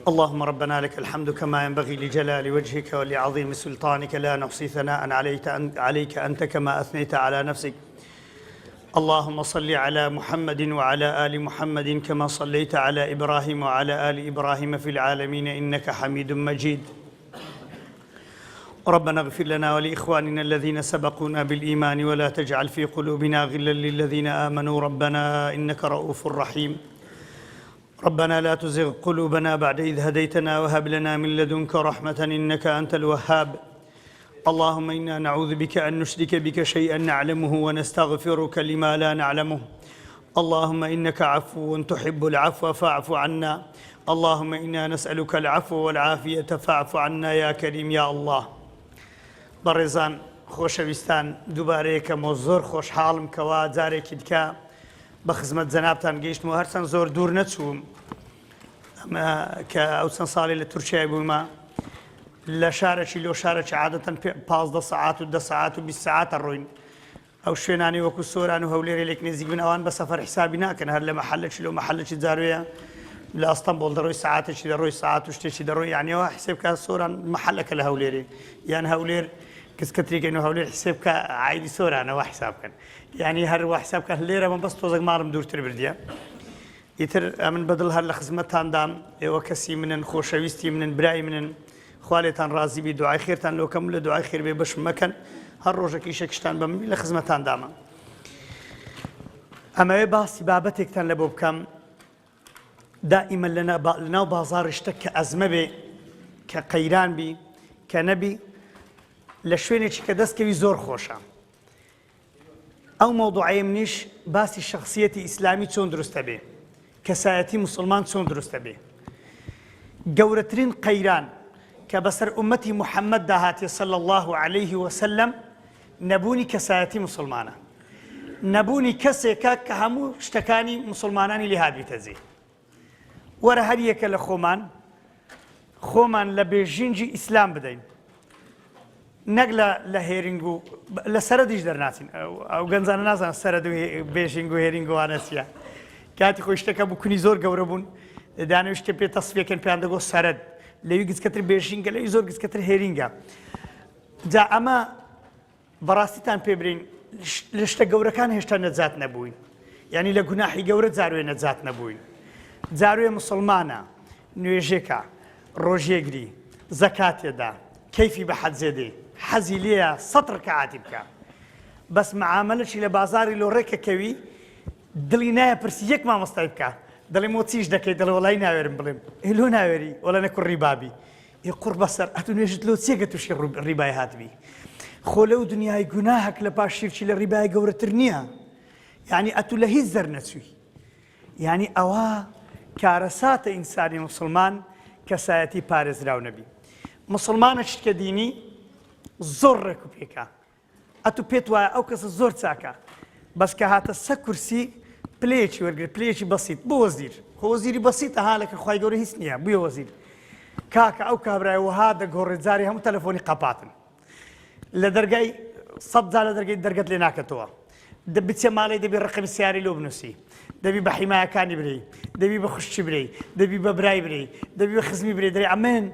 اللهم ربنا لك الحمد كما ينبغي لجلال وجهك ولعظيم سلطانك، لا نحصي ثناء عليك أنت كما أثنيت على نفسك. اللهم صل على محمد وعلى آل محمد كما صليت على إبراهيم وعلى آل إبراهيم في العالمين إنك حميد مجيد. ربنا اغفر لنا ولإخواننا الذين سبقونا بالإيمان ولا تجعل في قلوبنا غلا للذين آمنوا ربنا إنك رؤوف رحيم. ربنا لا تزغ قلوبنا بعد إذ هديتنا وهب لنا من لدنك رحمة إنك أنت الوهاب. اللهم إنا نعوذ بك أن نشرك بك شيئا نعلمه ونستغفرك لما لا نعلمه. اللهم إنك عفو تحب العفو فاعف عنا. اللهم إنا نسألك العفو والعافية فاعف عنا يا كريم يا الله. بەڕێزان خۆشەویستان، دووبارەیەکەمەوە زۆر خۆشحاڵم کەوا جارێکی دیکە بە خزمەت جەنابتان گەیشتمەوە، هەرچەند زۆر دوور نەچووم کە ئەو چەند ساڵی لە تورکیا بوومە، لە شارێکی لۆ شارێکی عادەتەن 15 ساعات و 10 ساعات و 20 ساعاتە ڕۆین. ئەو شوێنانی وەکو سۆران و هەولێرە لێک نێزیک بن ئەوان بە سەفەر حسابی ناکەن، هەر لە مەحەلێکی لۆ مەحەلێکی جاروەیە لە ئەستەمبۆڵ دەڕۆی ساعاتێکی دەڕۆی ساعات و شتێکی دەڕۆی، یانیەوە حسێب کە سۆران مەحەلەکە لە هەولێرێ یان هەولێر کەسکەتێکەکەین و هەولێر حسێب کە عایدی سۆرانەوە حساب بکەن، یعنی هەروە حساب کە لێرە من بەس تۆزێک ماڵم دوورتر بردیە. ئیتر من بەدڵ هەر لە خزمەتتاندام، ئێوە کەسی منن، خۆشەویستی منن، برای منن، خوا لێتان ڕازی بی، دوعای خێرتان لۆکەم لە دوعای خێر بێ بەشم مەکەن، هەر ڕۆژێکی شەکشتان بە من لە خزمەتتاندامە. ئەمەوێ باسی بابەتێکتان لە بۆ بکەم. دائیمە لەناو بازاڕ شتە کە ئەزمە بێ، کە قەیران بی، کە نەبی، لە شوێنێکی کە دەستکەوی زۆر خۆشە. ئەو مەوضوعەیە منیش باسی شخصیەتی ئیسلامی چۆن دروستە بێ، کەسایەتی موسڵمان چۆن دروستە بێ. گەورەترین قەیران کە بەسەر ئومەتی محەممەد داهاتێ صلی الله عليه وسلم نەبوونی کەسایەتی موسڵمانە، نەبوونی کەسێکە کە هەموو شتەکانی موسڵمانانی لێ هاتبێتە جێ. وەرە هەر یەکە لە خۆمان لە بێژینگی ئیسلام بدەین، نەک لە هێرینگ و لە سەرەدیش دەرناچین. ئەو گەنجانە نازانن سەرەد و بێژینگ و هێرینگ و وانە چییە. کاتی خۆی شتەکە بووکونی زۆر گەورە بوون، دانەوێت شتێ پێ تەسفیەکەن پێیان دەگۆ سەرەد، لەوی گچکەتر بێژینگە، لەوی زۆر گچکەتر هێرینگە. جا ئەمە بەڕاستیتان پێ برین لە شتە گەورەکان هێشتا نەجات نەبووین، یعنی لە گوناحی گەورە جاروێ نەجات نەبووین. جاروێ موسڵمانە، نوێژێکە، ڕۆژێگری، زەکاتێدا، کەیفی بە حەجێ دێ، حەزی لێیە 100 ڕکعاتی بکە، بەس مەعامەلەشی لە بازاری لۆ ڕێکەکەوی دڵی نایە پرسی یەک مامۆستای بکە، دەڵێ مۆ چیش دەکەیت؟ دەڵێ وەڵای ناوێرم بڵێم. ئێلۆ ناوێری؟ وەڵە نە کوڕی بابی. ئێ قوڕ بەسەر ئەتو نوێژت لۆ چێگە تووشی ڕیبای هاتبی؟ خۆ لەو دنیای گوناهەک لە پاش شیرکی لە ڕیبای گەورەتر نییە، یعنی ئەتو لە هیچ زەر نەچووی. یعنی ئەوە کارەساتە ئینسانی موسڵمان کەسایەتی پارێزراو نەبی. موسڵمانە شتکە دینی زۆر ڕێک و پێکە، ئەتو پێت وایە ئەو کەسە زۆر چاکە، بەس کە هاتە سە کورسی پلەیەکی وەرگرت، پلەیەکی بەسیط بۆ وەزیر. خۆ وەزیری بەسیطە هالەکە خوای گەورە هیچ نییە، بوویە وەزیر. کاکە ئەو کابرای وەها دەگۆڕێت، جاری هەموو تەلەفۆنی قەپاتن، لە دەرگای 100 جار لە دەرگای دەرگەت لێ ناکەتەوە، بچێ ماڵی دەبی ڕقمی سیاری لۆ بنووسی، دەبی بە حیمایەکانی برەی، دەبی بە خوشتی برەی، دەبی بە برای برەی، دەبی بە خزمی برەی. دەری ئەمن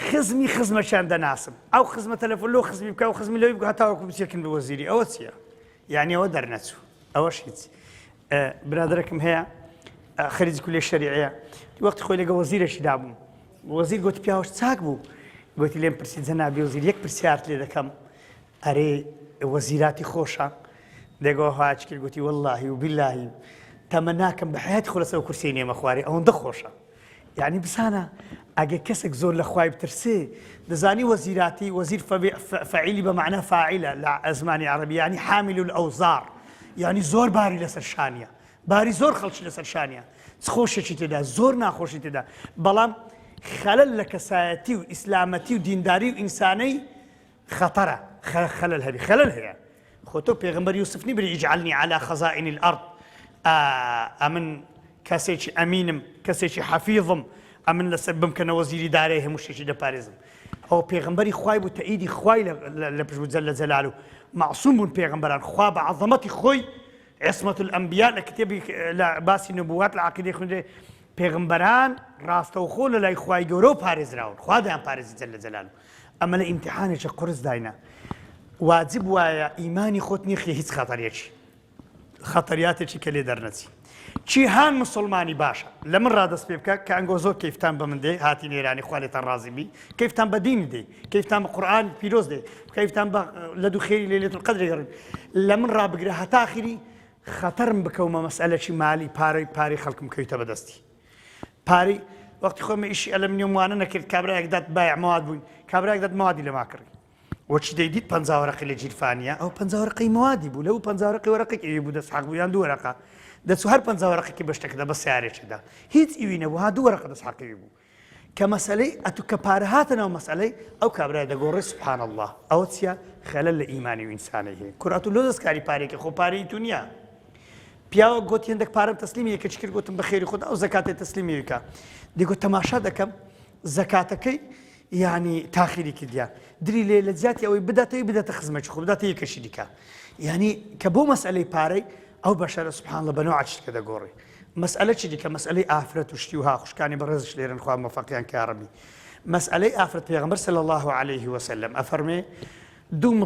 خزمی خزمەشیان دەناسم، ئەو خزمە تەلەفۆن لۆ خزمی بکە و خزمی لەوی بکە هەتاوەکو بچێکن بە وەزیری. ئەوە چییە؟ یعنی ئەوە دەرنەچوو، ئەوەش هیچ. برادەرێکم هەیە خەریجی کولێ شەریعەیە، وەختی خۆی لەگە وەزیرێکی دابووم، وەزیر گوتی پیاوەش چاک بوو، گوتی لێم پرسی جەنابی وەزیر یەک پرسیارت لێ دەکەم، ئەرێ وەزیراتی خۆشە؟ دەگەوە هاچ کرد، گوتی وەڵڵاهی و بیللاهی تەمە ناکەم بە حیاتی خۆ لەسەر کورسی نێمە خوارێ، ئەوەندە خۆشە. یعنی بسانە ئەگە کەسێک زۆر لە خوای بترسێ، دەزانی وەزیراتی، وەزیر فەعیلی بە معنە فاعیلە لە زمانی عەرەبی، یعنی حامل الئەوزار، یعنی زۆر باری لەسەر شانیە، باری زۆر خەڵکی لەسەر شانیە، چ خۆشێکی تێدا، زۆر ناخۆشی تێدا. بەڵام خەلەل لە کەسایەتی و ئیسلامەتی و دینداری و ئینسانەی خەتەرە، خەلەل هەبی، خەلەل هەیە. خۆ تۆ پێغەمبەر یوسف نیبری ئیجعلنی عەلا خەزائین الئەرض، ئەمن کەسێکی ئەمینم، کەسێکی حەفیظم، ئەمن لەسەر بمکەنە وەزیری دارەیە هەموو شتێکی دەپارێزم. ئەو پێغەمبەری خوای بوو، تەئیدی خوای لە پشت بوو جەلە جەلالو، معسووم بوون پێغەمبەران، خوا بە عەظەمەتی خۆی عصمەت الئەنبیا لە کتێبی لە باسی نبوات لە عەقیدەی خوێندرێ پێغمبەران ڕاستەوخۆ لە لای خوای گەورە و پارێزراون خوا دەیان پارێزی جەل لە جەلالو ئەمە لە ئیمتیحانێکی قورس داینە واجب وایە ئیمانی خۆت نیخی هیچ خەتەریاتێکی کە لێ دەرنەچی چی هان مسلمانی باشە لە من ڕادەست پێ بکە کە ئەنگۆ زۆر کەیفتان بە من دێ هاتی نێرانی خوا لێتان ڕازی بی کەیفتان بە دینی دێ کەیفتان بە قورئان پیرۆز دێ کەیفتان بە لە دوو خێری لەیلەتول قەدرێ گەڕن لە من ڕابگرە هەتا ئاخری خەتەرم بکەومە مەسئلەی مالی پارەی خەڵکم کەوتە بەدەستی پارەی وەختی خۆمە ئیشی ئەلەمنیۆم وانە نەکرد کابرایەک دات بایع مەواد بووین کابرایەک دات مەوادی لەما کڕی وەچی دەیدیت 50 وەرەقی لە جیرفانیە ئەو 50 وەرەقەی مەوادی بوو لەو 50 وەرەقی وەرەقێکی ئەوی بوو دەسحەق بوو یان دوو وەرەقە دەچوو هەر 50 وەرەقێکی بە شتێکدا بە سیارێکدا هیچ ئیوی نەبوو ها دوو وەرەقە دەسحەقی بوو کە مەسەلەی ئەتو کە پارە هاتنەوە مەسەلەی ئەو کابرای دەگۆڕێ سوبحان الله ئەوە چییە خەلەل لە ئیمانی و ئینسانی هەیە کورات و لۆ دەستکاری پارێکی خۆ پارەی تو نییە پیاوە گوتی هەندێک پارەم تەسلیمی کە چ کرد گوتم بە خێری خۆدا ئەو زەکاتێ تەسلیمی بکە دیگوت تەماشا دەکەم زەکاتەکەی یعنی تاخیری کردیان دری لێ لە جیاتی ئەوەی بداتەوەی بداتە خزمەتی خۆ بداتە یەکەشی دیکە یعنی کە بۆ مەسئلەی پارەی ئەو بەشەرە سوبحان الله بەنەوع چیکە دەگۆڕی مەسئلە چی دیکە مەسئلەی ئافرەت و شتی وها خوشکانی بەڕێزش لێرن خوا مەوەفەقیان کە یا ڕەبی مەسئلەی ئافرەت پێغەمبەر صلی الله عليه وسلم ئەفەرمێ دوو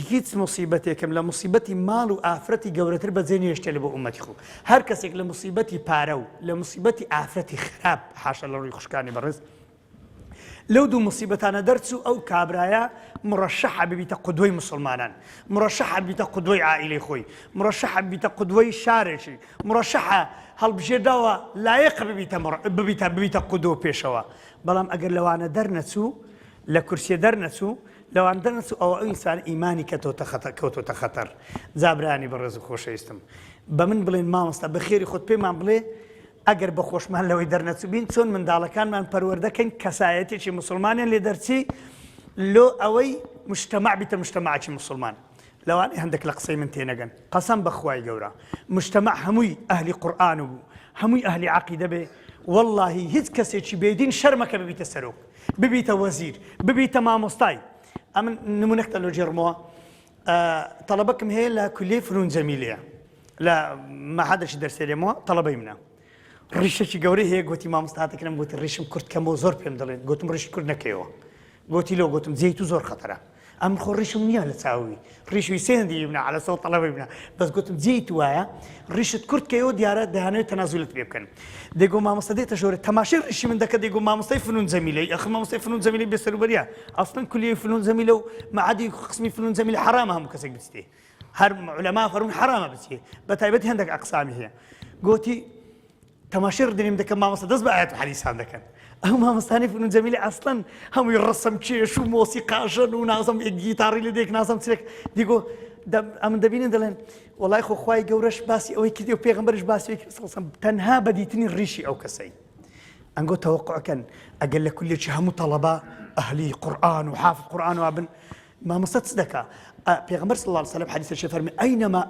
هیچ مصیبەتێکم لە مصیبەتی ماڵ و ئافرەتی گەورەتر بەجێ نێشتێ لە بۆ ئومەتی خۆ هەر کەسێک لە مصیبەتی پارە و لە مصیبەتی ئافرەتی خراپ حاشا لە ڕووی خوشکانی بەڕێز لەو دوو مصیبەتانە دەرچوو ئەو کابرایە مڕەشەحە ببیتە قودوەی مسلمانان مڕەشەحە ببیتە قودوەی عائیلەی خۆی مڕەشەحە ببیتە قودوەی شارێکی مڕەشەحە هەڵبژێرداوە لایەقە ببیتە قودوە پێشەوە بەڵام ئەگەر لەوانە دەرنەچوو لە کورسیە دەرنەچوو لەوان دەرنەچوو ئەوە ئەو ئینسان ئیمانی کەوتۆتە خەتەر جابرانی بەڕێز و خۆشەویستم بە من بڵێن مامۆستا بە خێری خۆت پێمان بڵێ ئەگەر بە خۆشمان لەوەی دەرنەچوبین چۆن منداڵەکانمان پەروەردەکەین کەسایەتێکی مسلمانیان لێ دەرچی لۆ ئەوەی مجتەمع بیتە مجتەمعێکی مسلمان لەوانەیە هەندێک لە قسەی من تێنەگەن قەسەم بەخوای گەورە مجتەمع هەمووی ئەهلی قورئان بوو هەمووی ئەهلی عەقیدە بێ واللهی هیچ کەسێکی بێدین شەرمەکە ببیتە سەرۆک ببیتە وەزیر ببیتە مامۆستای ئەمن نمونەکتە لۆ جێڕمەوە تەڵەبەکم هەیە لە کولێی فنون جەمیلەیە لە مەعهەدێکی دەرسێنێمەوە تەڵەبەی منە ڕیشێکی گەورەی هەیە گوتی مامۆستا هاتەکەم گوتی ڕیشم کورت کەمەوە زۆر پێم دەڵێن گوتم ڕیشی کورد نەکەیەوە گوتی لۆ گوتم جێی تو زۆر خەتەرە ئەم خۆ ڕیشم نییە لە چاوی ڕیشوی سێندی بنە على سەو تەڵەبەی بنە بەس گوتم جێی تو وایە ڕیشت کورت کەیەوە دیارە دەیانەوێت تەنازولت پێ بکەن دەیگۆ مامۆستا دێتە ژۆرە تەماشای ڕیشی من دەکە دەیگۆ مامۆستای فنون جەمیلەی ئەخ مامۆستای فنون جەمیلەی بێسەروبەریە ئەسڵەن کولیەی فنون جەمیلە و مەعهەدی قسمی فنون جەمیلە حرامە هەموو کەسێک بچێ هەر عولەما فەرمون حرامە بچێ بە تایبەتی هەندێک ئەقسامی هەیە گوتی تەماشای ڕدنیم دەکەم مامۆستا دەست بە ئاەت و حەدیثان دەکەن ئەو مامۆستانی فنون جەمیلە ئەسڵەن هەمووی ڕەسەم کێش و مۆسیقاژەن و نازەم گیتاری لێ دێک نازەم چێک دیگۆ ئەمن دەبینن دەڵێن وەڵای خۆ خوای گەورەش باسی ئەوەی کردی و پێغەمبەرش باسی تەنها بەدیتنی ڕیشی ئەو کەسەی ئەنگۆ تەوەقعکەن ئەگەر لە کولێکی هەموو تەڵەبە ئەهلی قورئان و حافظ قورئان وابن مامۆستا چ دەکا پێغەمبەر صلی الله عليه وسلم حەدیثێکی فەرمێ ئەینەما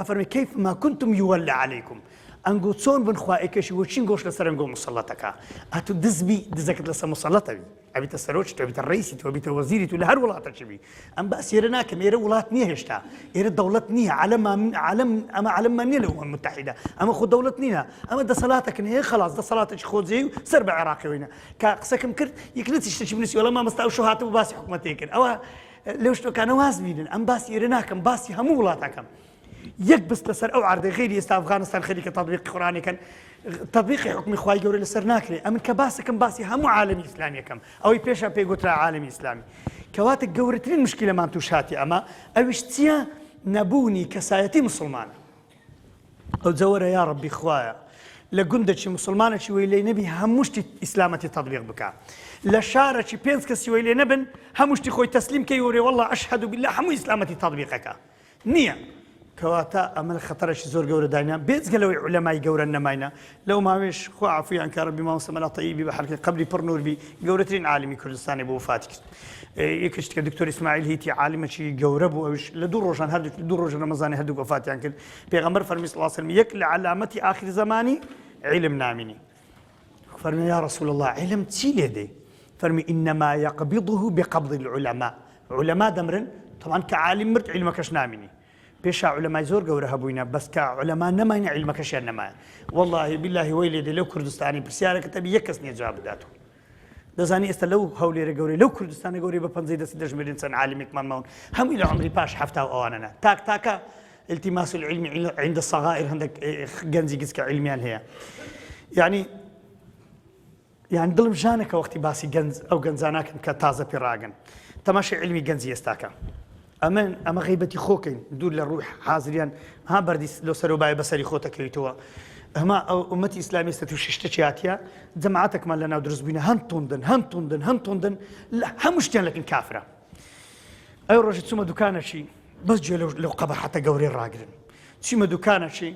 ئەفەرمێ کەیفما کنتم یوەلى عەلەیکم ئەنگۆ چۆن بن خوائێکەشی بۆ چین گۆشت لەسەر ئەنگۆ مسەڵەتەکە ئەتو دزبی دزەکەت لەسەر مسەڵەتەوی ئەبیتە سەرۆکی تو ئەبیتە ڕئیسی تو ئەبیتە وەزیری تو لە هەر وڵاتێکی بی ئەم باس ئێرە ناکەم ئێرە وڵات نییە هێشتا ئێرە دەوڵەت نییە ئەمە عەلەممان نییە لە ئومەم متحیدە ئەمە خۆ دەوڵەت نییە ئەمە دەسەڵاتێکن هەیە خەلاص دەسەڵاتێکی خۆجێی و سەر بە عێراقیەوەینە کە قسەکەم کرد یەکلەتی شتێکی بنووسی وەڵام مامۆستا ئەو هاتبوو باسی حکوومەتێک کرد ئەوە لەو شتەکانە واز بینن ئەم باسی ئێرە ناکەم باسی هەموو وڵاتەکەم یەک بست لەسەر ئەو عەردەی غێری ئێستا ئەفغانستان خەریکە تەطبیقی قورئانیەکەن تەطبیقی حکمی خوای گەورە لەسەر ناکرێت ئەمن کە باسەکەم باسی هەموو عالەمی ئیسلامیەکەم ئەوەی پێشە پێی گوترا عالەمی ئیسلامی کەواتە گەورەترین مشکلەمان توش هاتی ئەمە ئەویش چییە نەبوونی کەسایەتی مسلمانە ئەو جەوەرە یا ڕەبی خوایە لە گوندێکی مسلمانێکی وەی لێ نەبی هەموو شتی ئیسلامەتی تەطبیق بکە لە شارێکی 5 کەسی وەی لێ نەبن هەموو شتی خۆی تەسلیم کەی وەرێ وەڵڵا ئەشهەدو بالله هەموو ئیسلامەتی تەطبیقەکە نییە کەواتە ئەمە خەتەرێکی زۆر گەورە داینە بێجگەلەوەی عولەمای گەورە نەماینە لەو ماوێش خوا عەفویان کە ڕەبی مامۆستا مەلا تەییبی بە حەرکەی قەبری پڕ نوربی گەورەترین عالمی کوردستانی بۆ وفاتی کرد یەکیش کە دکتۆر ئیسماعیل هیتی عالمێکی گەورە بوو ئەوش لە دوو ڕۆژان هەردوو دوو ڕۆژ ڕەمەزانی هەردوو وفاتیان کرد پێغەمبەر فەرمی صلی الله علیه و سلم یەک لە علامەتی ئاخر زمانی علم نامینی فەرمی یا رسول الله علم چی لێ دێ فەرمی إنما يقبضه بقبض العلماء علماء دەمرن طبعا کە عالم مرد علمەکەش نامینی پێشا علەمای زۆر گەورە هەبووینە بەس کە علەما نەماینە عیلمەکەشیان نەمایە والله بالله وەی لێ لەو کوردستانی پرسیارەکە تەبی یەک کەس نییە جواب بداتەوە دەزانی ئێستا لەو هەولێرە گەورەی لەو کوردستانە گەورەی بە پەنجەی دەستی دەژمێرین چەند عالمێکمان ماون هەمووی لە عمری پاش هەفتا و ئەوانەنە تاکە التماس العلم عند الصغائر هەندێک گەنجی گچکە علمیان هەیە يعني دڵم ژانێکە وەختی باسی گەنج ئەو گەنجاناکەن کە تازە پێڕاگەن تەماشای علمی گەنجی ئێستاکە ئەمە غیبەتی خۆکەین دوور لە ڕووی حازریان ها بەردی لەو سەرۆبایە بەسەری خۆتەکەویتەوە ئەمە ئەو ئومەتی ئیسلامی سەد و شەشتەی هاتیە جەماعەتێکمان لەناو دروست بووینە هەم توندن هەموو شتیان لەکن کافرە ئەو ڕۆژی چوومە دوکانەشی بەس گوێ لەو قەبەحەتە گەورەی ڕاگرن چوومە دوکانەشی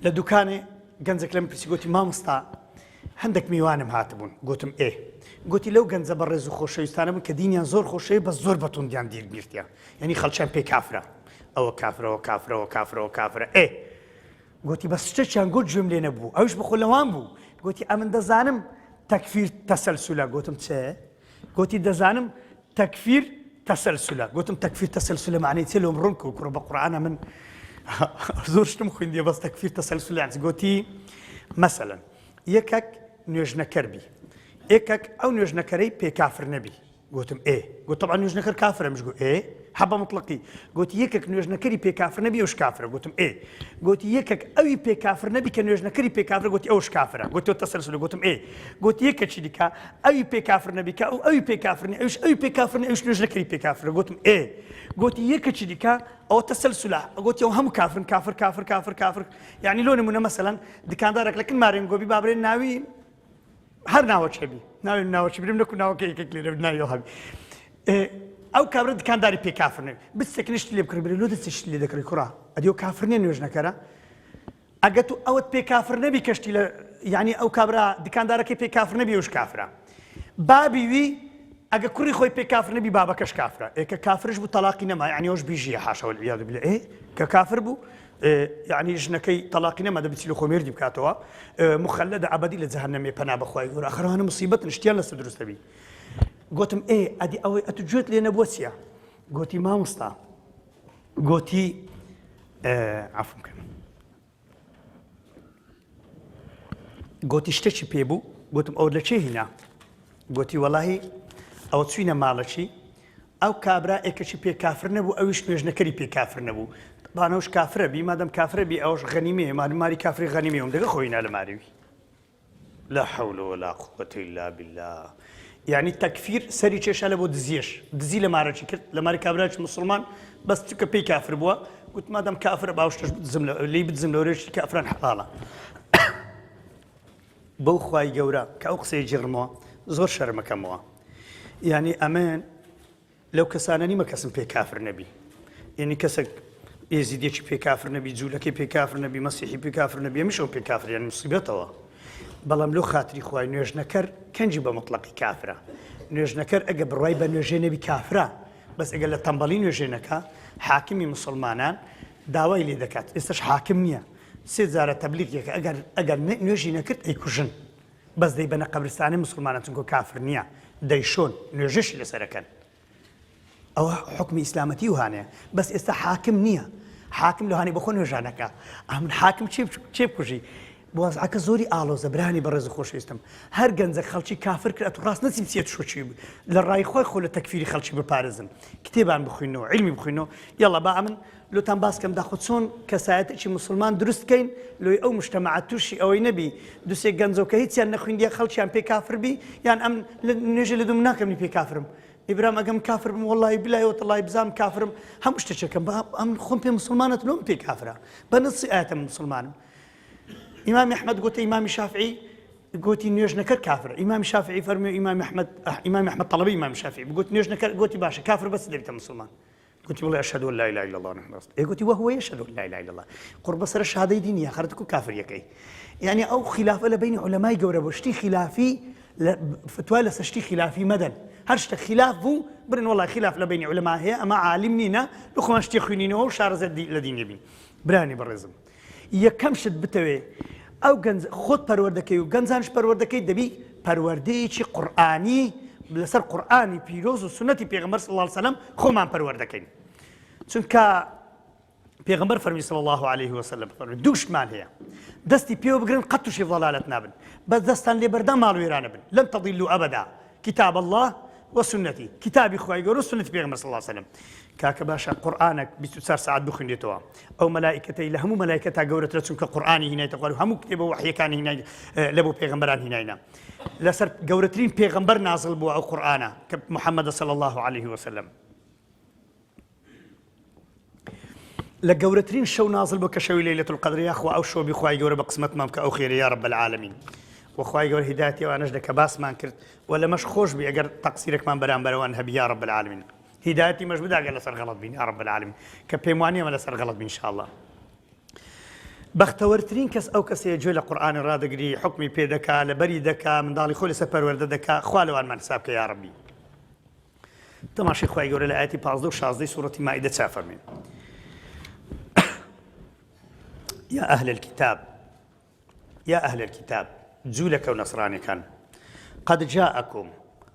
لە دوکانێ گەنجێک لەم پرسی گوتی مامۆستا هەندێک میوانم هاتبوون گوتم گوتی لەو گەنجە بە ڕێز و خۆشەویستانە بوون کە دینیان زۆر خۆشەوی بە زۆر بەتوندیان دیرگیرتیە یعنی خەڵکیان پێی کافرە ئەوە کافرە گوتی بەس شتێکیان گوت گوێم لێ نەبوو ئەوش بەخۆ لەوان بوو گوتی ئەمن دەزانم تەکفیر تەسەلسولە گوتم چێ گوتی دەزانم تەکفیر تەسەلسولە گوتم تەکفیر تەسەلسولە معنی چێ لەم ڕوون کە کوڕە بە قورئانە من زۆر شتم خوێندیە بەس تەکفیر تەسەلسولە یعنی گوتی مەسەلەن یەکێک نوێژنەکەر بی یەکێک ئەو نوێژنەکەرەی پێ کافر نەبی گوتم گوت طبعا نوێژنەکەر کافرە مش گوت حەبە مطلقی گوتی یەکێک نوێژنەکەری پێ کافر نەبی ئەوش کافرە گوتم گوتی یەکێک ئەوی پێ کافر نەبی کە نوێژنەکەری پێ کافرە گوتی ئەوش کافرە گوتی تەسەلسولە گوتم گوتی یەکێکی دیکە ئەوی پێ کافر نەبی کە ئەوی پێ کافر نی ئەوش ئەوی پێ کافر نی ئەوش نوێژنەکەری پێ کافرە گوتم گوتی یەکێکی دیکە ئەوە تەسەلسولە گوتی ئەو هەموو کافرن کافر یعنی لۆ نمونە مەسەلەن دکاندارێک لە کنمارێن گۆبی بابرێن ناوی هەر ناوەچێ بی ناوەچی بریم نەکو ناوەکە یەکێک لێرە ناوی هەبی ئەو کابرا دکانداری پێ کافر نەبی بستێکنشتی لێ بکڕ بێ لۆ دەستشتی لێ دەکڕی کوڕا ئەدی ئەو کافر نییە نوێژنەکەرە ئەگە تو ئەوت پێ کافر نەبی کەشتی لە یعنی ئەو کابرا دکاندارەکەی پێ کافر نەبی ئەوش کافرە بابی وی ئەگە کوڕی خۆی پێ کافر نەبی بابەکەش کافرە کە کافرش بوو تەلاقی نەما یعنی ئەوش بیژیە حاشا والعیاذ بالله کە کافر بوو يعني ژنەکەی تەلاقی نەما دەبێتی لە خۆمێردی بکاتەوە مخەلەدە ئەبەدی لە جەهەنەمێ پەنا بەخوای گەورە ئەخەرەوانە موسیبەتن شتیان لەسەر دروست دەبی گوتم ئەدی ئەوەی ئەتو گوێت لێ نەبووە چییە گوتی مامۆستا گوتی عەفوم بکەن گوتی شتێکی پێ بوو گوتم ئەو لە چێ هینا گوتی وەڵاهی ئەوە چوینە ماڵەکی ئەو کابرا ئێکەشی پێ کافر نەبوو ئەویش نوێژنەکەری پێ کافر نەبوو بانەوش کافرە بی مادەم کافرە بی ئەوش غەنیمەیە ماری کافری غەنیمەیەم دەگە خۆینا لە ماریوی لا حول ولا قوة إلا بالله يعني تەکفیر سەری کێشا لە بۆ دزی لە مارەکی کرد لە ماری کابراکی مسلمان بەس چکە پێی کافر بووە گوت مادەم کافرە باوشتەش لی بدزم لەورێشتی کافران حەڵاڵە بەو خوای گەورە کە ئەو قسەی جێڕمەوە زۆر شەرمەکەمەوە یعنی ئەمن لەو کەسانە نیمە کەسم پێ کافر نەبی یعنی کەسێک ئێزیدێکی پێ کافر نەبی جوولەکەی پێ کافر نەبی مەسیحی پێ کافر نەبی ئەمیشەوە پێ کافر یعنی موسیبەتەوە بەڵام لەو خاتری خوای نوێژنەکەر کەنجی بە مطلقی کافرە نوێژنەکەر ئەگە بڕای بە نوێژێ نەبی کافرە بەس ئەگەر لە تەمبەڵی نوێژێنەکە حاکمی مسلمانان داوای لێ دەکات ئێستش حاکم نییە سێ جارە تەبلیغێکە ئەگەر نوێژی نەکرد ئەیکوژن بەس دەی بەنە قەبرستانی مسلمانان چونکە کافر نییە دەیشۆن نوێژەشی لەسەرەکەن ئەوە حکمی ئیسلامەتی وهانەیە بەس ئێستا حاکم نییە حاکم لەوانەی بەخۆ نوێژانەکە ئەمن حاکم چێ بکوژی بوازعەکە زۆری ئاڵۆزە برانی بەڕێز خۆشەویستم هەر گەنجە خەڵکی کافر کرد ئەتو ڕاست نەچیم چێت شۆچی لە ڕای خۆی خۆ لە تەکفیری خەڵکی بپارێزن کتێبان بخوێنەوە علمی بخوێنەوە یاڵا با ئەمن لۆتان باسکەم داخۆ چۆن کەسایەتێکی مسلمان دروستکەین لۆی ئەو مجتەمەعە تووشی ئەوەی نەبی دووسێک گەنجەوکە هیچیان نەخوێندیە خەڵکیان پێ کافر بی یان ئەم نوێژە لە دوم ناکەم پێ کافرم ئیبرام ئەگەم کافر بم وەڵڵاهی بیلای وەتەڵای بزانم کافرم هەموو شتێکەکەم ئەم خۆم پێ مسلمانەت لۆم پێ کافرە بە نەسی ئاەتە مسلمانم إمام أحمد قلت إمام الشافعي قلت نيوش نكر كافر إمام الشافعي فرمي إمام أحمد طلبي إمام الشافعي قلت نيوش نكر قلت باشا كافر بس دبيت مسلمان قلت والله أشهد أن لا إله إلا الله محمد رسول الله قلت وهو يشهد أن لا إله إلا الله قرب صار الشهادة دينية خرجتكم كافر يكي يعني أو خلاف بين علماء جورا بشتي خلافي فتوى لسشتي خلافي مدن هرشت خلاف بو برن والله خلاف لبين علماء هي أما عالمنينا لو ما اشتي خوينينا وشارز الدين يبين براني برزم يكم شد بتوي ئەو گەنج خۆت پەروەردەکەی و گەنجانش پەروەردەکەی دەبی پەروەردەیەکی قورئانی لەسەر قورئانی پیرۆز و سنەتی پێغەمبەر صلی الله علیه و سلم خۆمان پەروەردەکەین چونکە پێغەمبەر فەرمی صلی الله عليه وسلم فەرمی دووشمان هەیە دەستی پێوە بگرن قەت تووشی ضەلالەت نابن بەس دەستان لێ بەردەم ماڵ وێرانە بن لەن تەضیلوا ئەبەدا کتاب الله وسنتي كتابي خوای گەورە و سنەتی پێغەمبەر صلی الله عليه وسلم کاکە باشە قورئانێک 24 ساعت بخوێنێتەوە ئەو مەلائیکەتەی لە هەموو مەلائیکەتا گەورەترە چونکە قورئانی هینایەتە خوار و هەموو کتێبە وحیەکانی هینای لە بۆ پێغەمبەران هیناینا لەسەر گەورەترین پێغەمبەر نازڵ بووە ئەو قورئانە کە محەممەد صلی الله عليه وسلم لە گەورەترین شەو نازڵ بوو کە شەوی لەیلەة القەدر یاخوا ئەو شەو خوای گەورە بە قسمەتمان بکە ئەو خێرە یا رب العالمین وخوای گەورە هیدایەتی ئەوانەش دەکە باسمان کرد و لەمەش خۆش بی ئەگەر تەقسیرێکمان بەرامبەرەوان هەبی یا رب العالمین هیدایەتی مەش بداگە لەسەر غەڵەت بین یا رب العالمین کە پێم وانە ئەمە لەسەر غەڵەت بین ان شاء الله بەختەوەرترین کەس ئەو کەسەیە گوێ لە قورئانی ڕادەگری حکمی پێ دەکا لەبەری دەکا منداڵی خۆی لەسەر پەروەردە دەکا خوا لەوانمان حساب بکە یا ربی تەماشای خوای گەورە لە ئاەتی 15 و 16 سوورەتی مائیدە چا فەرمێن يا أهل الكتاب يا أهل الكتاب جولك ونصراني كان قد جاءكم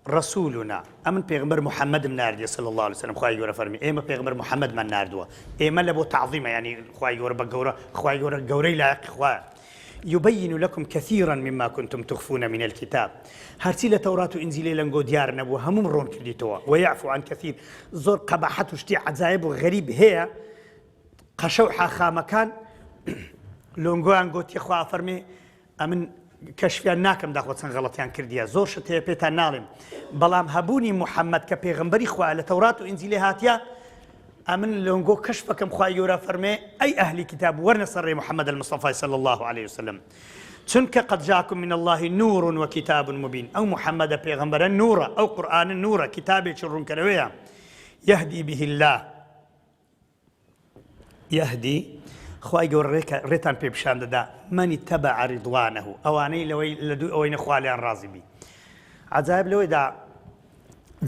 رسولنا أمن بيغمبر محمد من ناردي صلى الله عليه وسلم خواهي يورا فرمي إيما بيغمبر محمد من ناردوا إيما لبو تعظيمه يعني خواهي يورا بقورا خواهي يورا قوري لايق خواه يبين لكم كثيرا مما كنتم تخفون من الكتاب هرتي لتوراة وإنزيل لنقو ديار نبو هموم رون كرديتوا ويعفو عن كثير زور قباحات وشتي عزايب وغريب هي قشوحة خامكان لۆنگۆیان گوتی خوا فەرمێ ئەمن کەشفیان ناکەم داخۆ چەند غەڵەتیان کردیە زۆر شت هەیە پێتان ناڵێم بەڵام هەبوونی محەممەد کە پێغەمبەری خوا لە تەورات و ئینجیلێ هاتیە ئەمن لۆنگۆ کەشفەکەم خوای گەورە فەرمێ ئەی ئەهلی کتاب وەرنە سەرڕێ محەممەد المصطفى صلى الله عليه وسلم چونکە قد جاءكم من الله نور وكتاب مبين ئەو محەممەدە پێغەمبەرە نورە ئەو قورئانە نورە کتابێکی ڕوونکەرەوەیە يهدي به الله يهدي خواهی گەورە ڕێتان پێ پیشان دەدا من اتبع رضوانه ئەوانەی لەوەی لە دوو ئەوەی نەخوالیان ڕازی بی عجایب لەوەیدا